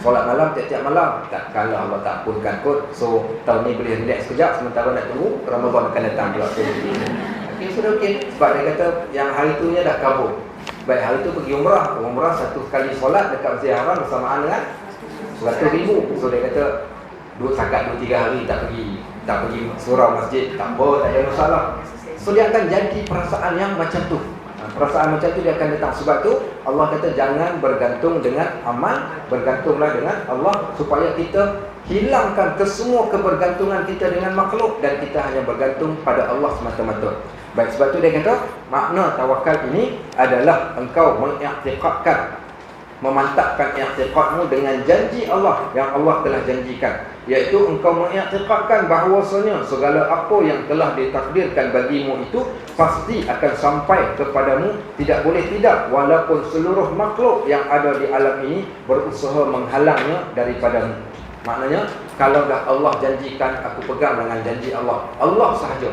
Solat malam tiap-tiap malam. Tak kalah Allah tak ampunkan kot. So tahun ni boleh relax sekejap, sementara nak tunggu Ramadan akan datang pula. Okay, sudah okey. Sebab dia kata yang hari tu nya dah kabur. Baik, hari tu pergi umrah satu kali solat dekat Masjidil Haram bersamaan dengan 100,000. So dia kata sakat 2-3 hari tak pergi surau masjid, tak apa, tak ada masalah. So dia akan jadi perasaan yang macam tu. Perasaan macam tu dia akan datang. Sebab tu Allah kata jangan bergantung dengan amal, bergantunglah dengan Allah, supaya kita hilangkan kesemua kebergantungan kita dengan makhluk dan kita hanya bergantung pada Allah semata-mata. Baik, sebab tu dia kata makna tawakal ini adalah engkau mengiktikadkan, memantapkan i'tiqadmu dengan janji Allah yang Allah telah janjikan, iaitu engkau mengiktikadkan bahawasanya segala apa yang telah ditakdirkan bagimu itu pasti akan sampai kepadamu, tidak boleh tidak, walaupun seluruh makhluk yang ada di alam ini berusaha menghalangnya daripadamu. Maknanya kalau dah Allah janjikan, aku pegang dengan janji Allah, Allah sahaja.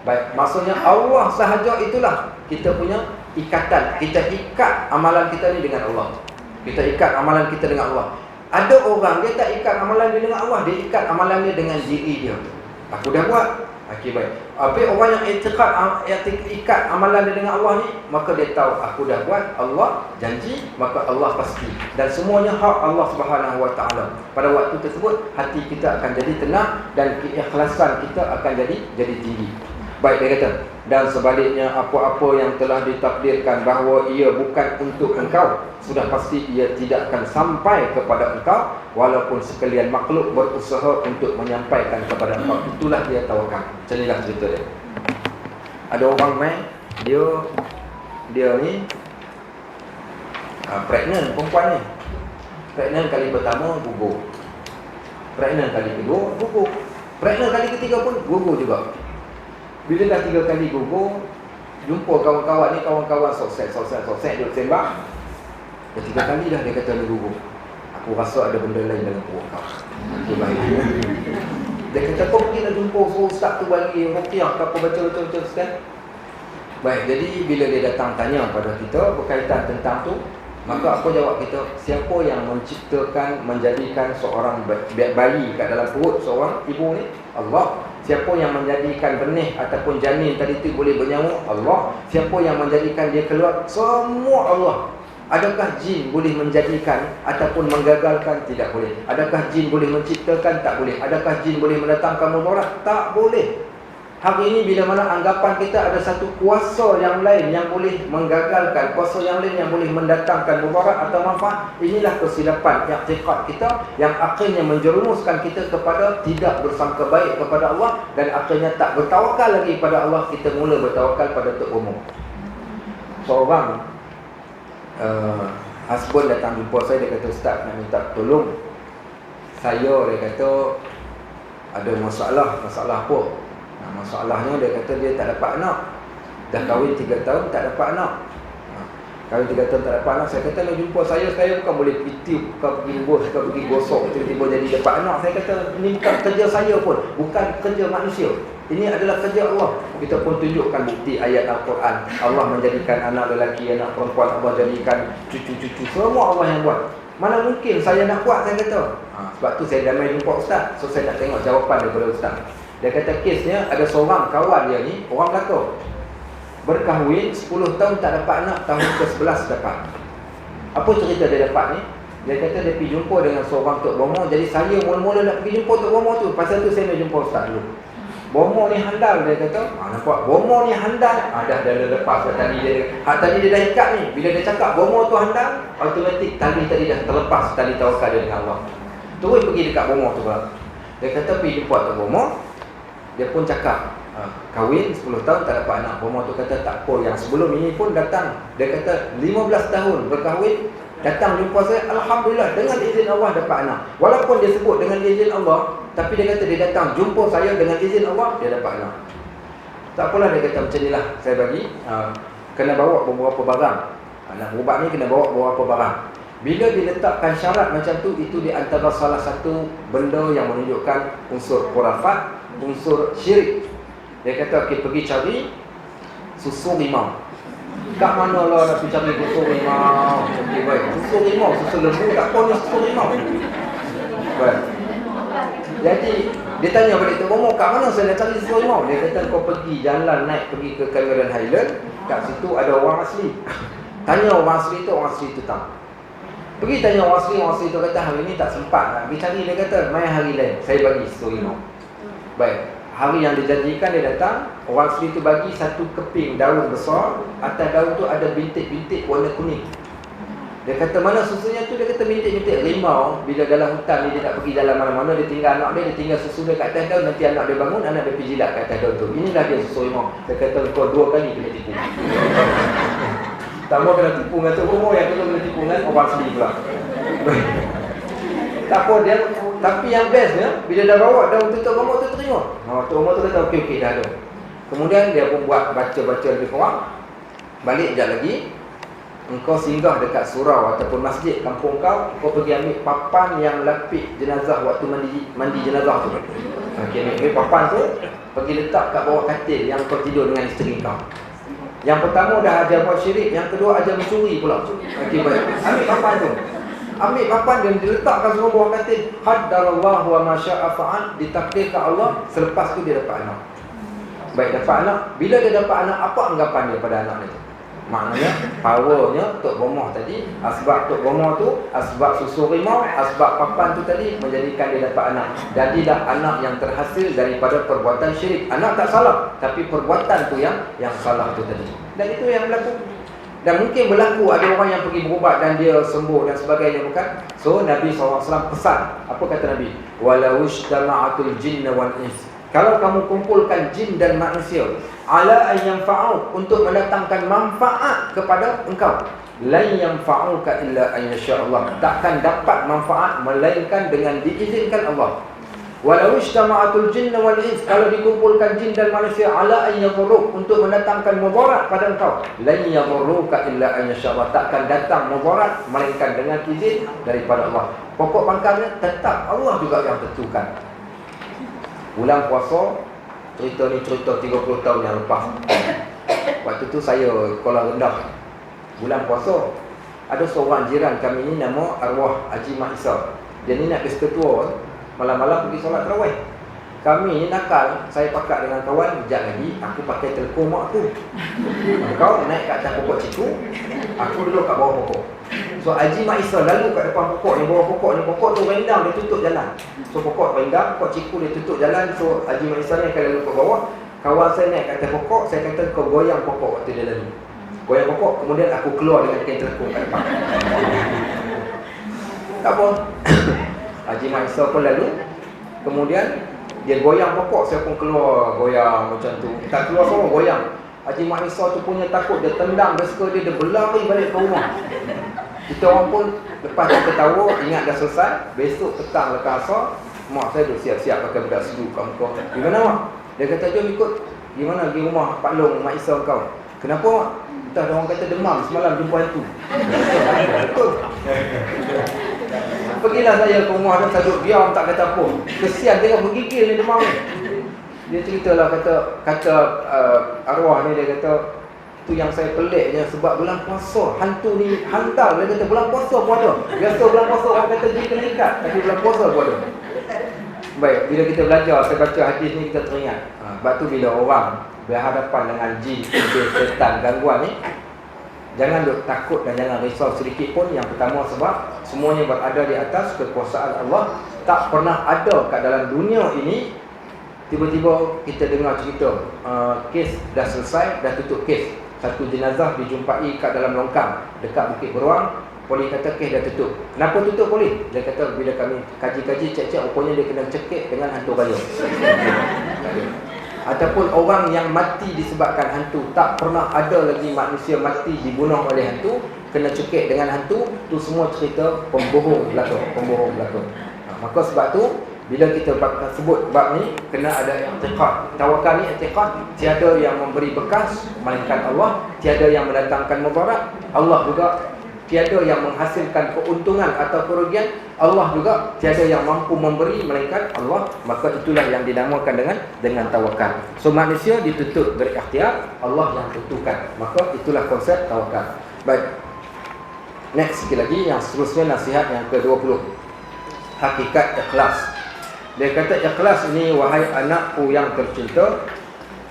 Baik, maksudnya Allah sahaja itulah kita punya ikatan. Kita ikat amalan kita ni dengan Allah. Kita ikat amalan kita dengan Allah. Ada orang dia tak ikat amalan dia dengan Allah, dia ikat amalan dia dengan diri dia. Aku dah buat. Okey baik. Tapi orang yang ikat amalan dia dengan Allah ni, maka dia tahu aku dah buat, Allah janji, maka Allah pasti. Dan semuanya hak Allah Subhanahu Wa Taala. Pada waktu tersebut hati kita akan jadi tenang dan keikhlasan kita akan jadi tinggi. Baik, dia kata, dan sebaliknya apa-apa yang telah ditakdirkan bahawa ia bukan untuk engkau, sudah pasti ia tidak akan sampai kepada engkau, walaupun sekalian makhluk berusaha untuk menyampaikan kepada engkau. Itulah dia tawakal. Macam inilah cerita dia. Ada orang main, dia ni pregnant, perempuan ni. Pregnant kali pertama, gugur. Pregnant kali kedua, gugur. Pregnant kali ketiga pun gugur juga. Bila dah 3 kali gugur, jumpa kawan-kawan ni, kawan-kawan sosek duduk sembang. Dah 3 kali dah dia kata dia gugur. Aku rasa ada benda lain dalam perut kau. Okay, baik. Dia kata kau pergi dah jumpa ustaz tu bagi ruqyah, kau baca sekian. Baik, jadi bila dia datang tanya pada kita berkaitan tentang tu, maka apa jawab kita? Siapa yang menciptakan, menjadikan seorang bayi kat dalam perut seorang ibu ni? Allah. Siapa yang menjadikan benih ataupun janin tadi itu boleh bernyawa? Allah. Siapa yang menjadikan dia keluar? Semua Allah. Adakah jin boleh menjadikan ataupun menggagalkan? Tidak boleh. Adakah jin boleh menciptakan? Tak boleh. Adakah jin boleh mendatangkan mudarat? Tak boleh. Hari ini bila mana anggapan kita ada satu kuasa yang lain yang boleh menggagalkan, kuasa yang lain yang boleh mendatangkan mudarat atau manfaat, inilah kesilapan i'tiqad kita yang akhirnya menjerumuskan kita kepada tidak bersangka baik kepada Allah, dan akhirnya tak bertawakal lagi pada Allah, kita mula bertawakal pada Tok Bomoh. Seorang husband datang jumpa saya, dia kata, "Ustaz, nak minta tolong. Saya," dia kata, "ada masalah." "Masalah apa?" Masalahnya dia kata dia tak dapat anak. Dah kahwin 3 tahun tak dapat anak. Kahwin 3 tahun tak dapat anak. Saya kata, "Nak jumpa saya bukan boleh piti, bukan pergi bos, bukan pergi gosok, tiba-tiba jadi dapat anak." Saya kata, "Ini bukan kerja saya pun, bukan kerja manusia. Ini adalah kerja Allah." Kita pun tunjukkan bukti ayat Al-Quran. Allah menjadikan anak lelaki, anak perempuan, Allah jadikan cucu-cucu, semua Allah yang buat. Mana mungkin saya nak buat, saya kata. Sebab tu saya damai jumpa Ustaz. So saya nak tengok jawapan daripada Ustaz. Dia kata kesnya ada seorang kawan dia ni, orang Melaka, berkahwin 10 tahun tak dapat anak, tahun ke-11 dapat. Apa cerita dia dapat ni? Dia kata dia pergi jumpa dengan seorang Tok Bomoh. Jadi saya mula-mula nak pergi jumpa Tok Bomoh tu. Pasal tu saya nak jumpa Ustaz dulu. Bomoh ni handal, dia kata. Nampak? Bomoh ni handal. Dah lepas tadi dia. Tadi dia dah ikat ni. Bila dia cakap Bomoh tu handal, automatik tali tadi dah terlepas, tali tawakal dia dengan Allah. Terus pergi dekat Bomoh tu pula. Dia kata pergi jumpa Tok Bomoh. Dia pun cakap, kahwin 10 tahun tak dapat anak. Bomoh tu kata, "Tak apa, yang sebelum ini pun datang." Dia kata 15 tahun berkahwin, datang jumpa saya, Alhamdulillah, dengan izin Allah dapat anak. Walaupun dia sebut dengan izin Allah, tapi dia kata dia datang jumpa saya dengan izin Allah, dia dapat anak. Tak apalah, dia kata macam inilah saya bagi, kena bawa beberapa barang. Nak berubat ni kena bawa beberapa barang. Bila diletakkan syarat macam tu, itu di antara salah satu benda yang menunjukkan unsur khurafat, unsur syirik. Dia kata, "Okey, pergi cari susu rimau." "Kat mana lah nak pergi cari susu rimau?" "Okey, baik. Susu rimau, susu lembu, tak apa ni susu rimau." Baik. Jadi dia tanya balik Tok Bomoh, "Kat mana saya nak cari susu rimau?" Dia kata, "Kau pergi jalan naik pergi ke Cameron Highland, kat situ ada orang asli. Tanya orang asli tu, orang asli tu tahu." Pergi tanya orang asli tu kata, "Hari ni tak sempat nak pergi cari." Dia kata, "Mai hari lain saya bagi susu rimau." Baik, hari yang dijanjikan dia datang, orang asli tu bagi satu keping daun besar, atas daun tu ada bintik-bintik warna kuning. Dia kata, "Mana susunya tu?" Dia kata, "Bintik-bintik rimau bila dalam hutan ni dia tak pergi jalan mana-mana, dia tinggal anak dia tinggal susu dia kat atas daun, nanti anak dia bangun, anak dia pergi jilat kat atas daun tu. Inilah dia susu rimau." Dia kata, "Kau 2 kali kena tipu." Pertama kena tipu dengan Tok Bomoh, yang kedua kena tipu dengan orang asli pula. Tak apa dia. Tapi yang bestnya, bila dah bawa daun tu, Tok Bomoh tu terima. Tok Bomoh tu kata, "Okey, dah ada." Kemudian dia pun buat baca-baca lebih kurang. Balik sekejap lagi, engkau singgah dekat surau ataupun masjid kampung kau, kau pergi ambil papan yang lapik jenazah waktu mandi jenazah tu. Okey, ambil papan tu, pergi letak kat bawah katil yang kau tidur dengan isteri kau. Yang pertama dah ajar buat syirik, yang kedua ajar mencuri pula. Okey, baik. Ambil papan tu. Ambil papan dan diletakkan semua bawah katil. Haddarallahu wa ma syaa fa'al, ditakdirkan Allah, selepas tu dia dapat anak. Baik, dapat anak. Bila dia dapat anak, apa anggapan dia pada anak dia tu? Maknanya powernya Tok Bomoh tadi, asbab Tok Bomoh tu, asbab susu rimau, asbab papan tu tadi menjadikan dia dapat anak. Jadilah anak yang terhasil daripada perbuatan syirik. Anak tak salah, tapi perbuatan tu yang salah tu tadi. Dan itu yang berlaku. Dan mungkin berlaku ada orang yang pergi berubat dan dia sembuh dan sebagainya, bukan? So Nabi SAW pesan. Apa kata Nabi? "Walau ijtama'atul jinna wal ins." Kalau kamu kumpulkan jin dan manusia, ala an yanfa'u, untuk mendatangkan manfaat kepada engkau, la yanfa'uka illa an yasha Allah, takkan dapat manfaat melainkan dengan diizinkan Allah. Walau ijtama'atul jinna wal ins, kalau dikumpulkan jin dan manusia, ala an yadhurruk, untuk mendatangkan mudarat pada engkau, la yadhurruka illa an yasha Allah, takkan datang mudarat melainkan dengan izin daripada Allah. Pokok pangkalnya tetap Allah juga yang tentukan. Bulan puasa, cerita ni cerita 30 tahun yang lepas. Waktu tu saya sekolah rendah. Bulan puasa, ada seorang jiran kami ni nama arwah Haji Mak Isa. Dia ni nak pesta tua, malam-malam pergi solat tarawih. Kami ni nakal, saya pakat dengan kawan, sekejap lagi aku pakai telefon mak aku. Kau naik kat atas pokok ciku, aku duduk kat bawah pokok. So Haji Mak Isa lalu kat depan pokok ni, bawah pokok ni, pokok tu rendang, dia tutup jalan. So pokok rendang, pokok ciku dia tutup jalan. So Haji Mak Isa ni akan lalu ke bawah. Kawan saya naik kat atas pokok, saya kata kau goyang pokok waktu dia lalu. Goyang pokok, kemudian aku keluar dengan kain telekung kat depan. Tak apa. Haji Mak Isa pun lalu. Kemudian dia goyang pokok, saya pun keluar goyang macam tu. Tak keluar semua, goyang. Haji Mak Isa tu punya takut, dia tendang, dia suka dia berlari balik ke rumah. Kita orang pun lepas kita tahu, ingat dah selesai. Besok petang lekas asar, mak saya dah siap-siap pakai bedak sejuk kat muka. Gimana mak? Dia kata, jom ikut. Gimana pergi rumah Pak Long, Mak Isa kau? Kenapa mak? Entah ada orang kata demam semalam jumpa hantu. Betul. Pergilah saya ke rumah dia, saya duduk diam tak kata apa. Kesian tengok menggigil ni demam ni. Dia ceritalah kata arwah ni, dia kata tu yang saya peliknya sebab bulan puasa hantu ni hantar. Dia kata bulan puasa pun ada. Biasa bulan puasa orang kata jin kena ikat, tapi bulan puasa pun ada. Baik, bila kita belajar, saya baca hadis ni kita teringat. Sebab tu bila orang berhadapan dengan jin, setan, gangguan ni, jangan duk takut dan jangan risau sedikit pun. Yang pertama sebab semuanya berada di atas kekuasaan Allah. Tak pernah ada kat dalam dunia ini tiba-tiba kita dengar cerita kes dah selesai, dah tutup kes. Satu jenazah dijumpai kat dalam longkang dekat Bukit Beruang. Polis kata kes dah tutup. Kenapa tutup polis? Dia kata bila kami kaji-kaji cek-cek, rupanya dia kena cekik dengan hantu raya. Ataupun orang yang mati disebabkan hantu. Tak pernah ada lagi manusia mati dibunuh oleh hantu, kena cekik dengan hantu. Tu semua cerita pembohong belaka. Maka sebab tu bila kita sebut bab ni, kena ada i'tiqad. Tawakal ni i'tiqad. Tiada yang memberi bekas melainkan Allah. Tiada yang mendatangkan mudarat, Allah juga. Tiada yang menghasilkan keuntungan atau kerugian, Allah juga. Tiada yang mampu memberi melainkan Allah. Maka itulah yang dinamakan dengan tawakal. So manusia dituntut berikhtiar, Allah yang tentukan. Maka itulah konsep tawakal. Baik. Next sekali lagi, yang seterusnya nasihat yang ke-20. Hakikat ikhlas. Dia kata ikhlas ini, wahai anakku yang tercinta,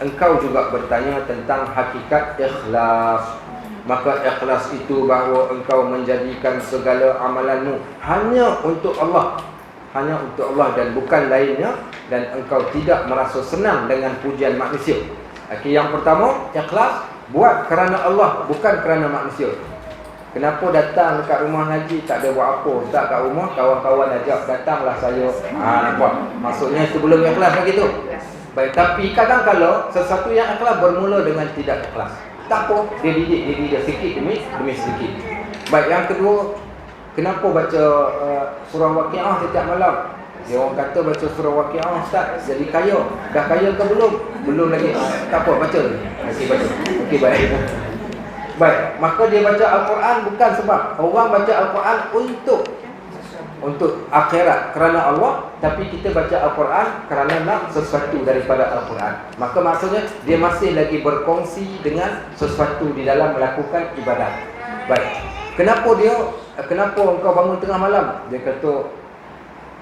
engkau juga bertanya tentang hakikat ikhlas. Maka ikhlas itu bahawa engkau menjadikan segala amalanmu hanya untuk Allah. Hanya untuk Allah dan bukan lainnya. Dan engkau tidak merasa senang dengan pujian manusia. Okay, yang pertama, ikhlas buat kerana Allah, bukan kerana manusia. Kenapa datang dekat rumah Haji tak ada buat apa? Tak kat rumah, kawan-kawan ajak, datanglah saya. Nampak? Maksudnya sebelum ikhlas kan gitu. Baik, tapi kadang-kadang sesuatu yang ikhlas bermula dengan tidak ikhlas. Tak apa, dia didik sikit demi sedikit. Baik, yang kedua, kenapa baca surah Waqiah setiap malam? Dia orang kata baca surah Waqiah, Ustaz, jadi kaya. Dah kaya ke belum? Belum lagi. Tak apa, baca. Okey, baca. Okey, baik. Baik, maka dia baca Al-Quran bukan sebab orang baca Al-Quran untuk akhirat kerana Allah, tapi kita baca Al-Quran kerana nak sesuatu daripada Al-Quran. Maka maksudnya dia masih lagi berkongsi dengan sesuatu di dalam melakukan ibadat. Baik. Kenapa engkau bangun tengah malam? Dia kata,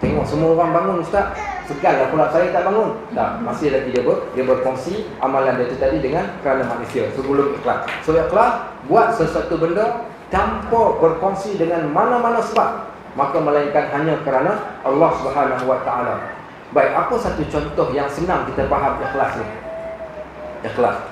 tengok semua orang bangun Ustaz, seganlah pula saya tak bangun. Tak, masih lagi dia berkongsi amalan dia tu tadi dengan kerana manusia sebelum ikhlas. So ikhlas buat sesuatu benda tanpa berkongsi dengan mana-mana sebab, maka melainkan hanya kerana Allah Subhanahu Wa Taala. Baik, apa satu contoh yang senang kita faham ikhlas ni? Ikhlas.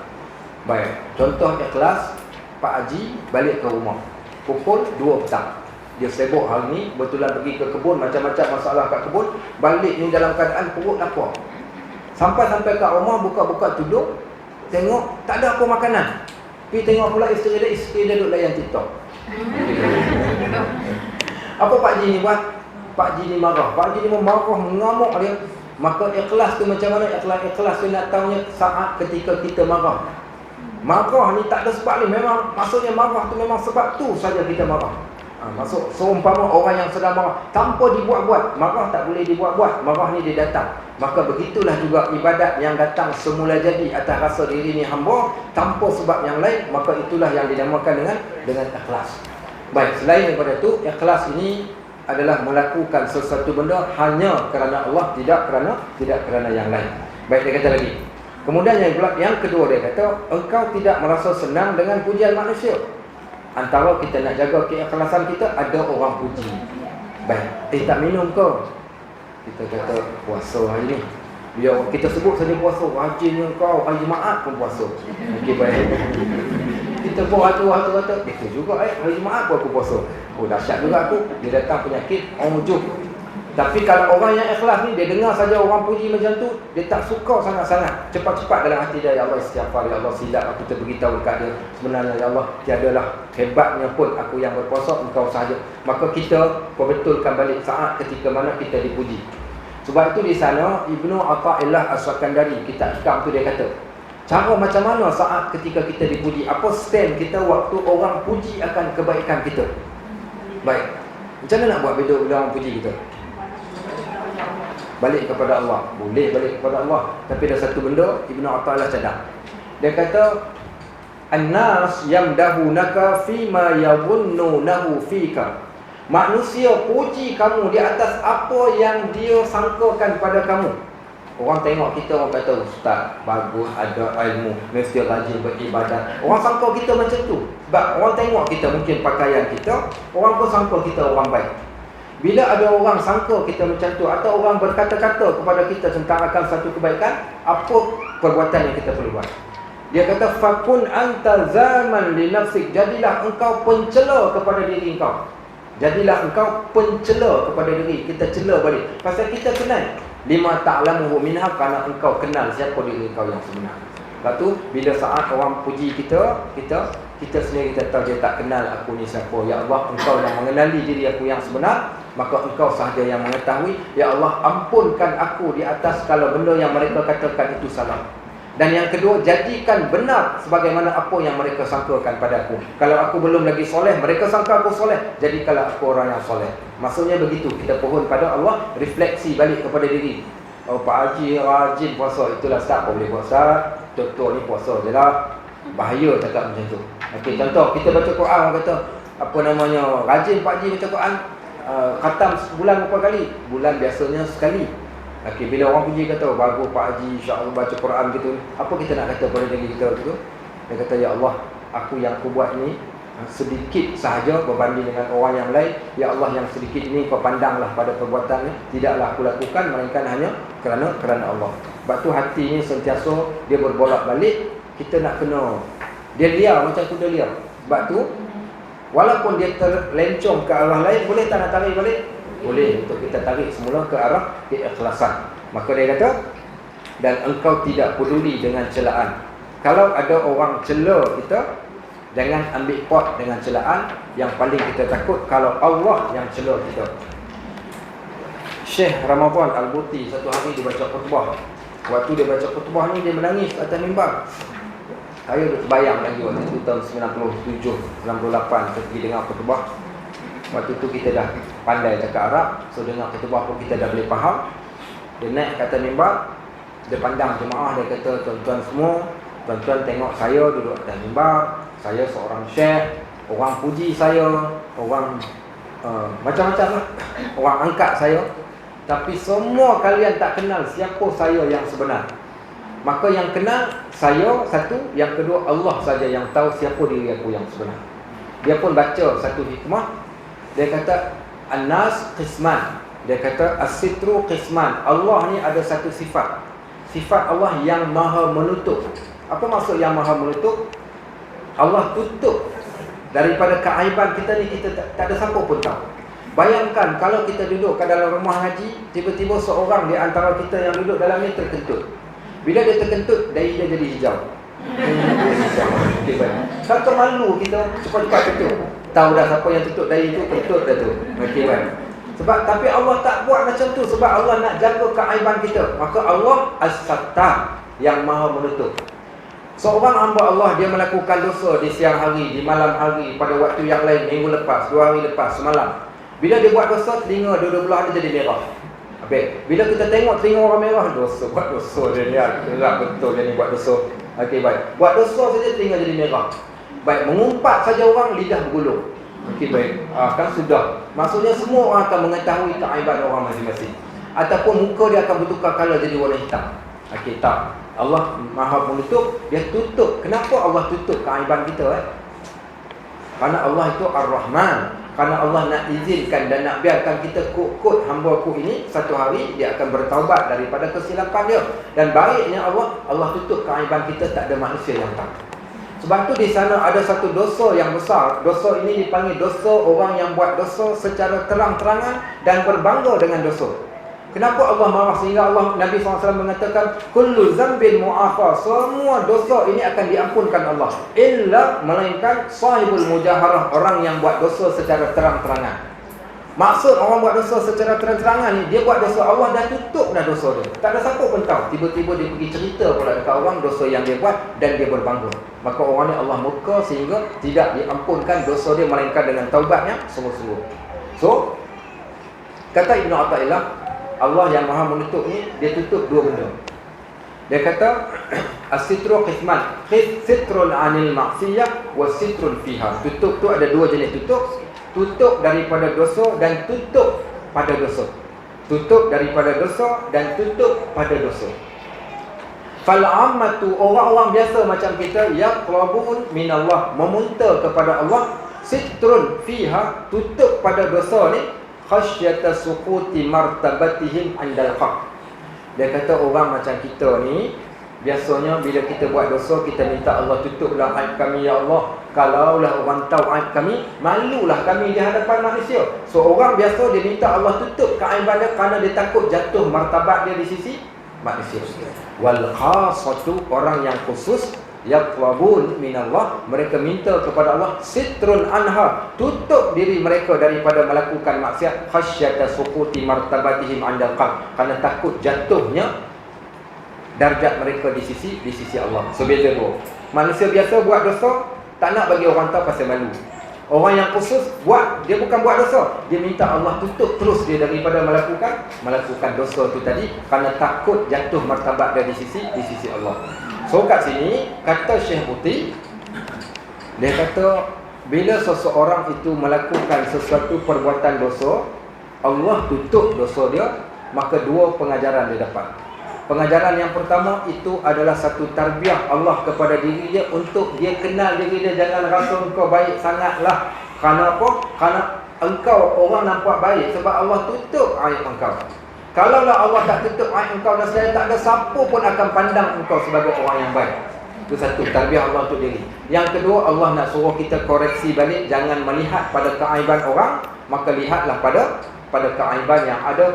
Baik, contoh ikhlas, Pak Haji balik ke rumah pukul 2 petang. Dia sibuk hari ni, betulan pergi ke kebun, macam-macam masalah kat kebun. Balik ni dalam keadaan perut lapar. Sampai kat rumah, buka-buka tudung, tengok tak ada apa makanan. Pergi tengok pula isteri dia duduk layan TikTok. Apa Pak Haji ni buat? Pak Haji ni marah. Pak Haji ni marah, mengamuk dia. Maka ikhlas tu macam mana? Ikhlas tu nak tahunya saat ketika kita marah. Marah ni tak ada sebab ni. Memang maksudnya marah tu memang sebab tu saja kita marah. Maksud seumpama orang yang sedang marah tanpa dibuat-buat. Marah tak boleh dibuat-buat. Marah ni dia datang. Maka begitulah juga ibadat yang datang semula jadi atas rasa diri ni hamba tanpa sebab yang lain. Maka itulah yang dinamakan dengan ikhlas. Baik, selain daripada itu, ikhlas ini adalah melakukan sesuatu benda hanya kerana Allah, tidak kerana yang lain. Baik, dia kata lagi. Kemudian yang kedua dia kata, engkau tidak merasa senang dengan pujian manusia. Antara kita nak jaga keikhlasan kita, ada orang puji. Baik, tak minum ke? Kita kata puasa hari ni. Biar kita sebut saja puasa, rajinnya kau, hari Jumaat pun puasa. Okey, baik. Kita buat hatu-hatu, itu juga hari Jumaat pun aku puasa. Oh, dahsyat juga aku. Dia datang penyakit ujub. Tapi kalau orang yang ikhlas ni, dia dengar saja orang puji macam tu, dia tak suka sangat-sangat. Cepat-cepat dalam hati dia, ya Allah istighfar, ya Allah silap aku terberitahu dekat dia. Sebenarnya ya Allah, tiadalah hebatnya pun aku yang berpuasa, engkau sahaja. Maka kita perbetulkan balik saat ketika mana kita dipuji. Sebab itu di sana Ibnu Athaillah As-Sakandari, kitab hikam tu dia kata, cara macam mana saat ketika kita dipuji, apa stand kita waktu orang puji akan kebaikan kita. Baik, macam mana nak buat beza bila orang puji kita? Balik kepada Allah. Boleh balik kepada Allah, tapi ada satu benda Ibnu Athaillah cadang. Dia kata, An-nas yamdahunaka fima yadhunnunahu fika. Manusia puji kamu di atas apa yang dia sangkakan pada kamu. Orang tengok kita, orang kata ustaz bagus, ada ilmu, mesti rajin beribadat. Orang sangka kita macam tu. Sebab orang tengok kita, mungkin pakaian kita, orang pun sangka kita orang baik. Bila ada orang sangka kita macam tu, atau orang berkata-kata kepada kita tentang akan satu kebaikan, apa perbuatan yang kita perlu buat? Dia kata, fakun anta zaman li nafsik, jadilah engkau pencela kepada diri engkau. Jadilah engkau pencela kepada diri. Kita cela balik, pasal kita kenal. Lima ta'lamuhu minha, kerana engkau kenal siapa diri engkau yang sebenar. Lepas tu, bila saat orang puji kita sendiri kita tahu dia tak kenal aku ni siapa. Ya Allah, engkau yang mengenali diri aku yang sebenar, maka engkau sahaja yang mengetahui. Ya Allah, ampunkan aku di atas kalau benda yang mereka katakan itu salah. Dan yang kedua, jadikan benar sebagaimana apa yang mereka sangkakan pada aku. Kalau aku belum lagi soleh, mereka sangka aku soleh, jadikanlah aku orang yang soleh. Maksudnya begitu, kita pohon pada Allah, refleksi balik kepada diri. Oh, Pak Haji rajin puasa, itulah tak boleh puasa. Doktor ni puasa je lah. Bahaya cakap macam tu. Okey, contoh kita baca Quran, orang kata apa namanya, rajin Pak Haji baca Quran, khatam sebulan berapa kali? Bulan biasanya sekali. Okey, bila orang puji kata bagus Pak Haji, insya-Allah baca Quran gitu, apa kita nak kata pada diri kita tu? Dia kata, ya Allah, aku yang aku buat ni sedikit sahaja berbanding dengan orang yang lain. Ya Allah, yang sedikit ini kau pandanglah pada perbuatan ni, tidaklah aku lakukan melainkan hanya kerana Allah. Sebab tu hati ni sentiasa dia berbolak-balik. Kita nak kena, dia liar macam kuda liar. Sebab tu walaupun dia terlencong ke arah lain, boleh tak nak tarik balik? Boleh, untuk kita tarik semula ke arah keikhlasan. Maka dia kata, dan engkau tidak peduli dengan celaan. Kalau ada orang cela kita, jangan ambil pot dengan celaan. Yang paling kita takut kalau Allah yang cela kita. Syekh Ramadan Al-Buti satu hari dia baca khutbah. Waktu dia baca khutbah ni, dia menangis atas mimbar. Saya terbayang lagi waktu itu tahun 97, 98 saya pergi dengar khutbah. Waktu tu kita dah pandai cakap Arab, so dengar khutbah pun kita dah boleh faham. Dia naik ke atas mimbar, dia pandang jemaah, dia kata, tuan-tuan semua, tuan-tuan tengok saya duduk atas mimbar, saya seorang syekh, orang puji saya, orang macam-macam lah, orang angkat saya, tapi semua kalian tak kenal siapa saya yang sebenar. Maka yang kenal saya satu, yang kedua Allah saja yang tahu siapa diri aku yang sebenar. Dia pun baca satu hikmah. Dia kata An-nas qisman. Dia kata as-sitru qisman. Allah ni ada satu sifat. Sifat Allah yang maha menutup. Apa maksud yang maha menutup? Allah tutup daripada keaiban kita ni, kita tak ada siapa pun tahu. Bayangkan kalau kita duduk kat dalam rumah haji, tiba-tiba seorang di antara kita yang duduk dalam ni terkentut. Bila dia terkentut, dahi dia jadi hijau. Satu malu kita cepat-cepat tutup. Tahu dah siapa yang tutup dahi tu, kentut dah tu. Okey kan? Sebab tapi Allah tak buat macam tu, sebab Allah nak jaga keaiban kita. Maka Allah As-Sattar, yang maha menutup. Seorang hamba Allah, dia melakukan dosa di siang hari, di malam hari, pada waktu yang lain, minggu lepas, 2 hari lepas, semalam. Bila dia buat dosa, telinga dua-dua belah dia jadi merah. Habis, bila kita tengok telinga orang merah, dosa, buat dosa dia ni, gerak betul dia ni buat dosa. Okey, baik. Buat dosa saja telinga jadi merah. Baik, mengumpat saja orang, lidah bergulung. Okey, baik. Kan sudah. Maksudnya semua orang akan mengetahui keaiban orang masing-masing. Ataupun muka dia akan bertukar color jadi warna hitam. Okey, tak. Allah maha menutup, dia tutup. Kenapa Allah tutup keaiban kita? Kerana Allah itu Ar-Rahman. Kerana Allah nak izinkan dan nak biarkan kita kut hamba-Ku ini, satu hari dia akan bertaubat daripada kesilapan dia. Dan baiknya Allah tutup keaiban kita, tak ada manusia yang tahu. Sebab tu di sana ada satu dosa yang besar. Dosa ini dipanggil dosa orang yang buat dosa secara terang-terangan dan berbangga dengan dosa. Kenapa Allah marah? Sehingga Nabi SAW mengatakan kullu zambin mu'afa, semua dosa ini akan diampunkan Allah, illa, melainkan sahibul mujaharah, orang yang buat dosa secara terang-terangan. Maksud orang buat dosa secara terang-terangan ni, dia buat dosa, Allah dah tutup dah dosa dia, tak ada siapa pun tahu. Tiba-tiba dia pergi cerita pula dekat orang dosa yang dia buat, dan dia berbangga. Maka orang ni Allah murka sehingga tidak diampunkan dosa dia, melainkan dengan taubatnya sungguh-sungguh. So, kata Ibn Athaillah, Allah yang maha menutup ni, dia tutup dua benda. Dia kata as-sitru qisman, sitrun anil maksiyah wa sitrun fiha. Tutup tu ada dua jenis tutup. Tutup daripada dosa dan tutup pada dosa. Tutup daripada dosa dan tutup pada dosa. Fal ammatu, orang-orang biasa macam kita, yaqrabun minallah, meminta kepada Allah. Sitrun fiha, tutup pada dosa ni, khasyata suquti martabatihim andal haq. Dia kata orang macam kita ni, biasanya bila kita buat dosa, kita minta Allah tutuplah aib kami, ya Allah. Kalaulah orang tahu aib kami, malulah kami di hadapan manusia. So orang biasa dia minta Allah tutup keaiban dia kerana dia takut jatuh martabat dia di sisi manusia. Wal khassatu, orang yang khusus, yaqrabun minallah, mereka minta kepada Allah sitrun anha, tutup diri mereka daripada melakukan maksiat, khasyata suquti martabatihim andal qalb, kerana takut jatuhnya darjat mereka di sisi Allah. So beza dua. Manusia biasa buat dosa, tak nak bagi orang tahu pasal malu. Orang yang khusus buat, dia bukan buat dosa, dia minta Allah tutup terus dia daripada melakukan dosa tu tadi, kerana takut jatuh martabat dia di sisi Allah. So kat sini kata Syekh Buti, dia kata bila seseorang itu melakukan sesuatu perbuatan dosa, Allah tutup dosa dia, maka dua pengajaran dia dapat. Pengajaran yang pertama itu adalah satu tarbiyah Allah kepada diri dia, untuk dia kenal diri dia. Jangan rasa engkau baik sangatlah. Kerana apa? Kerana engkau orang nampak baik sebab Allah tutup aib engkau. Kalaulah Allah tak tutup aib engkau, nescaya tak ada siapa pun akan pandang engkau sebagai orang yang baik. Itu satu, tarbiyah Allah untuk diri. Yang kedua, Allah nak suruh kita koreksi balik. Jangan melihat pada keaiban orang, maka lihatlah pada keaiban yang ada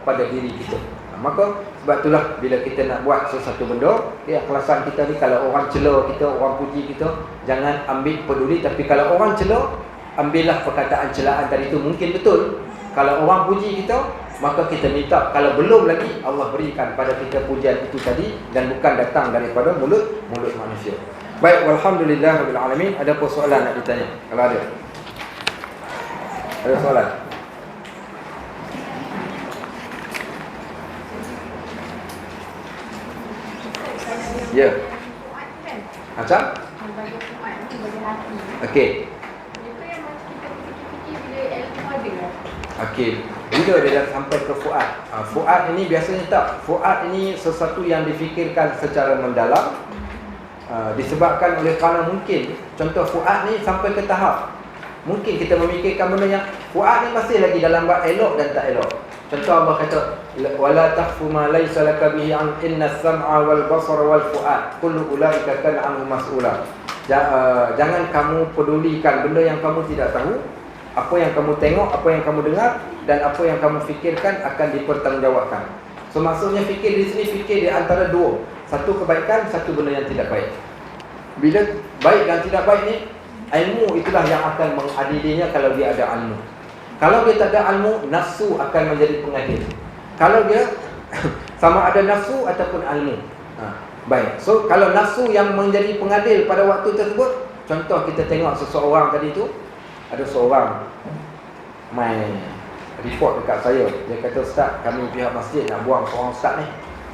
pada diri kita. Maka sebab itulah bila kita nak buat sesuatu benda, keikhlasan kita ni, kalau orang cela kita, orang puji kita, jangan ambil peduli. Tapi kalau orang cela, ambillah perkataan celaan tadi itu mungkin betul. Kalau orang puji kita, maka kita minta, kalau belum lagi, Allah berikan pada kita pujian itu tadi, dan bukan datang daripada mulut manusia. Baik, walhamdulillah rabbil alamin. Ada apa soalan nak ditanya? Kalau ada. Ada soalan? Ya. Macam? Okey. Okey. Bila dia dah sampai ke fuad. Fuad ini biasanya tak. Fuad ini sesuatu yang difikirkan secara mendalam. Disebabkan oleh kerana mungkin, contoh fuad ni sampai ke tahap, mungkin kita memikirkan benda yang fuad ni masih lagi dalam bab elok dan tak elok. Contoh Allah kata wala taqfu ma laysa laka bihi an innas sam'a wal basara wal fuad kullu ulaika kana anhu mas'ula. Jangan kamu pedulikan benda yang kamu tidak tahu. Apa yang kamu tengok, apa yang kamu dengar, dan apa yang kamu fikirkan akan dipertanggungjawabkan. So maksudnya fikir di sini, fikir di antara dua, satu kebaikan, satu benda yang tidak baik. Bila baik dan tidak baik ni, ilmu itulah yang akan mengadilinya kalau dia ada ilmu. Kalau dia tak ada ilmu, nafsu akan menjadi pengadil. Kalau dia sama ada nafsu ataupun ilmu. Baik. So kalau nafsu yang menjadi pengadil pada waktu tersebut, contoh kita tengok seseorang tadi tu, ada seorang main report dekat saya. Dia kata, "Ustaz, kami pihak masjid nak buang seorang ustaz ni."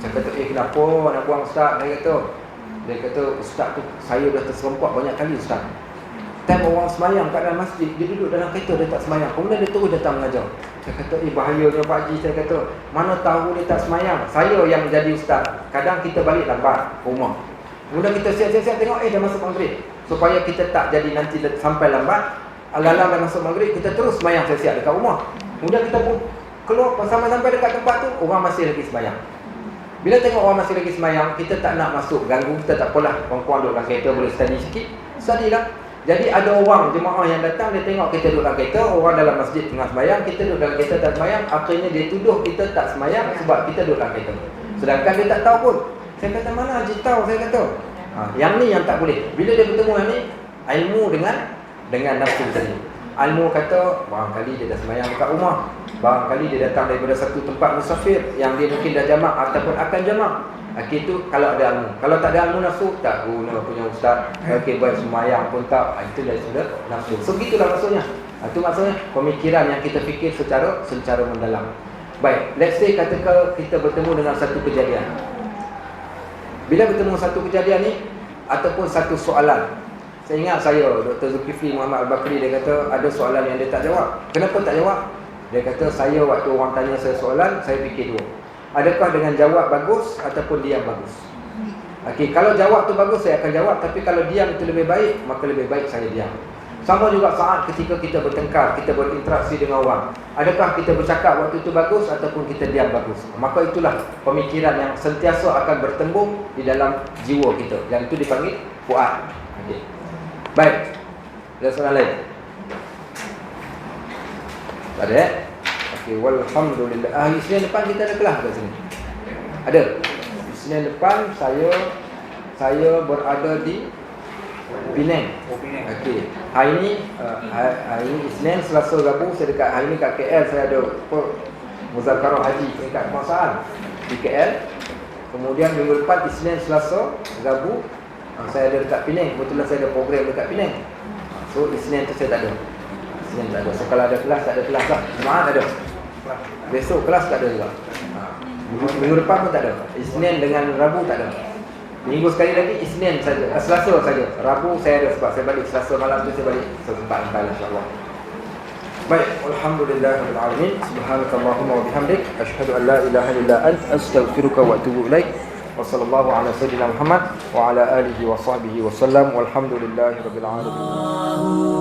Saya kata, "Kenapa nak buang ustaz?" Dia kata, "Ustaz tu saya dah terserempak banyak kali ustaz. Time orang semayang kat dalam masjid, dia duduk dalam kereta, dia tak semayang. Kemudian dia terus datang mengajar." Saya kata, bahayanya Pak Haji. Saya kata, mana tahu dia tak semayang. Saya yang jadi ustaz. Kadang kita balik lambat rumah. Kemudian kita siap-siap tengok, dah masuk maghrib. Supaya kita tak jadi nanti sampai lambat, Alang-alang dah masuk maghrib, kita terus sembahyang siap-siap dekat rumah. Kemudian kita pun keluar sampai dekat tempat tu, orang masih lagi sembahyang. Bila tengok orang masih lagi sembahyang, kita tak nak masuk ganggu, kita tak apalah. Perempuan duduk dalam kereta boleh study sikit, study lah. Jadi ada orang jemaah yang datang, dia tengok kita duduk dalam kereta, orang dalam masjid tengah sembahyang, kita duduk dalam kereta tak sembahyang, akhirnya dia tuduh kita tak sembahyang sebab kita duduk dalam kereta. Sedangkan dia tak tahu pun. Saya kata, mana Haji tahu, saya kata. Yang ni yang tak boleh. Bila dia bertemu yang ni, ilmu dengan nafsu tadi. Ilmu kata, barangkali dia dah sembahyang dekat rumah, barangkali dia datang daripada satu tempat musafir yang dia mungkin dah jamak ataupun akan jamak. Okey, itu kalau ada ilmu. Kalau tak ada ilmu nafsu, tak guna punya ustaz. Okey, baik sembahyang pun tak. Itu dah sudah nafsu. So begitulah maksudnya. Itu maksudnya pemikiran yang kita fikir secara mendalam. Baik, let's say katakan kita bertemu dengan satu kejadian. Bila bertemu satu kejadian ni ataupun satu soalan, saya ingat Dr. Zulkifli Muhammad Al-Bakri, dia kata ada soalan yang dia tak jawab. Kenapa tak jawab? Dia kata, saya waktu orang tanya saya soalan, saya fikir dua. Adakah dengan jawab bagus ataupun diam bagus? Okey, kalau jawab tu bagus, saya akan jawab. Tapi kalau diam itu lebih baik, maka lebih baik saya diam. Sama juga saat ketika kita bertengkar, kita berinteraksi dengan orang. Adakah kita bercakap waktu itu bagus ataupun kita diam bagus? Maka itulah pemikiran yang sentiasa akan bertembung di dalam jiwa kita. Dan itu dipanggil fuad. Okey. Baik. Ada soalan lain? Tak ada. Okey, walhamdulillah. Isnin depan kita ada kelas kat sini. Ada. Isnin depan saya berada di Penang. Okey. Hari ni Isnin, Selasa, Rabu saya dekat, hari ni kat KL saya ada muzakarah haji dekat kebangsaan di KL. Kemudian minggu depan Isnin, Selasa, Rabu saya ada dekat Penang. Kebetulan saya ada program dekat Penang. So Isnin tu saya tak ada. Isnin tak ada. So kalau ada kelas, tak ada kelas lah. Jumaat ada. Besok kelas tak ada juga. Minggu depan pun tak ada. Isnin dengan Rabu tak ada. Minggu sekali lagi Isnin saja, Selasa saja. Rabu saya ada sebab saya balik Selasa malam tu, saya balik sempat insya-Allah. Baik, alhamdulillahirabbil alamin. Subhanakallahumma wa bihamdik, asyhadu an la ilaha illa anta, astaghfiruka wa atubu ilaik. Wa sallallahu ala sayyidina Muhammad wa ala alihi wa sahbihi wa sallam. Walhamdulillahirabbil alamin.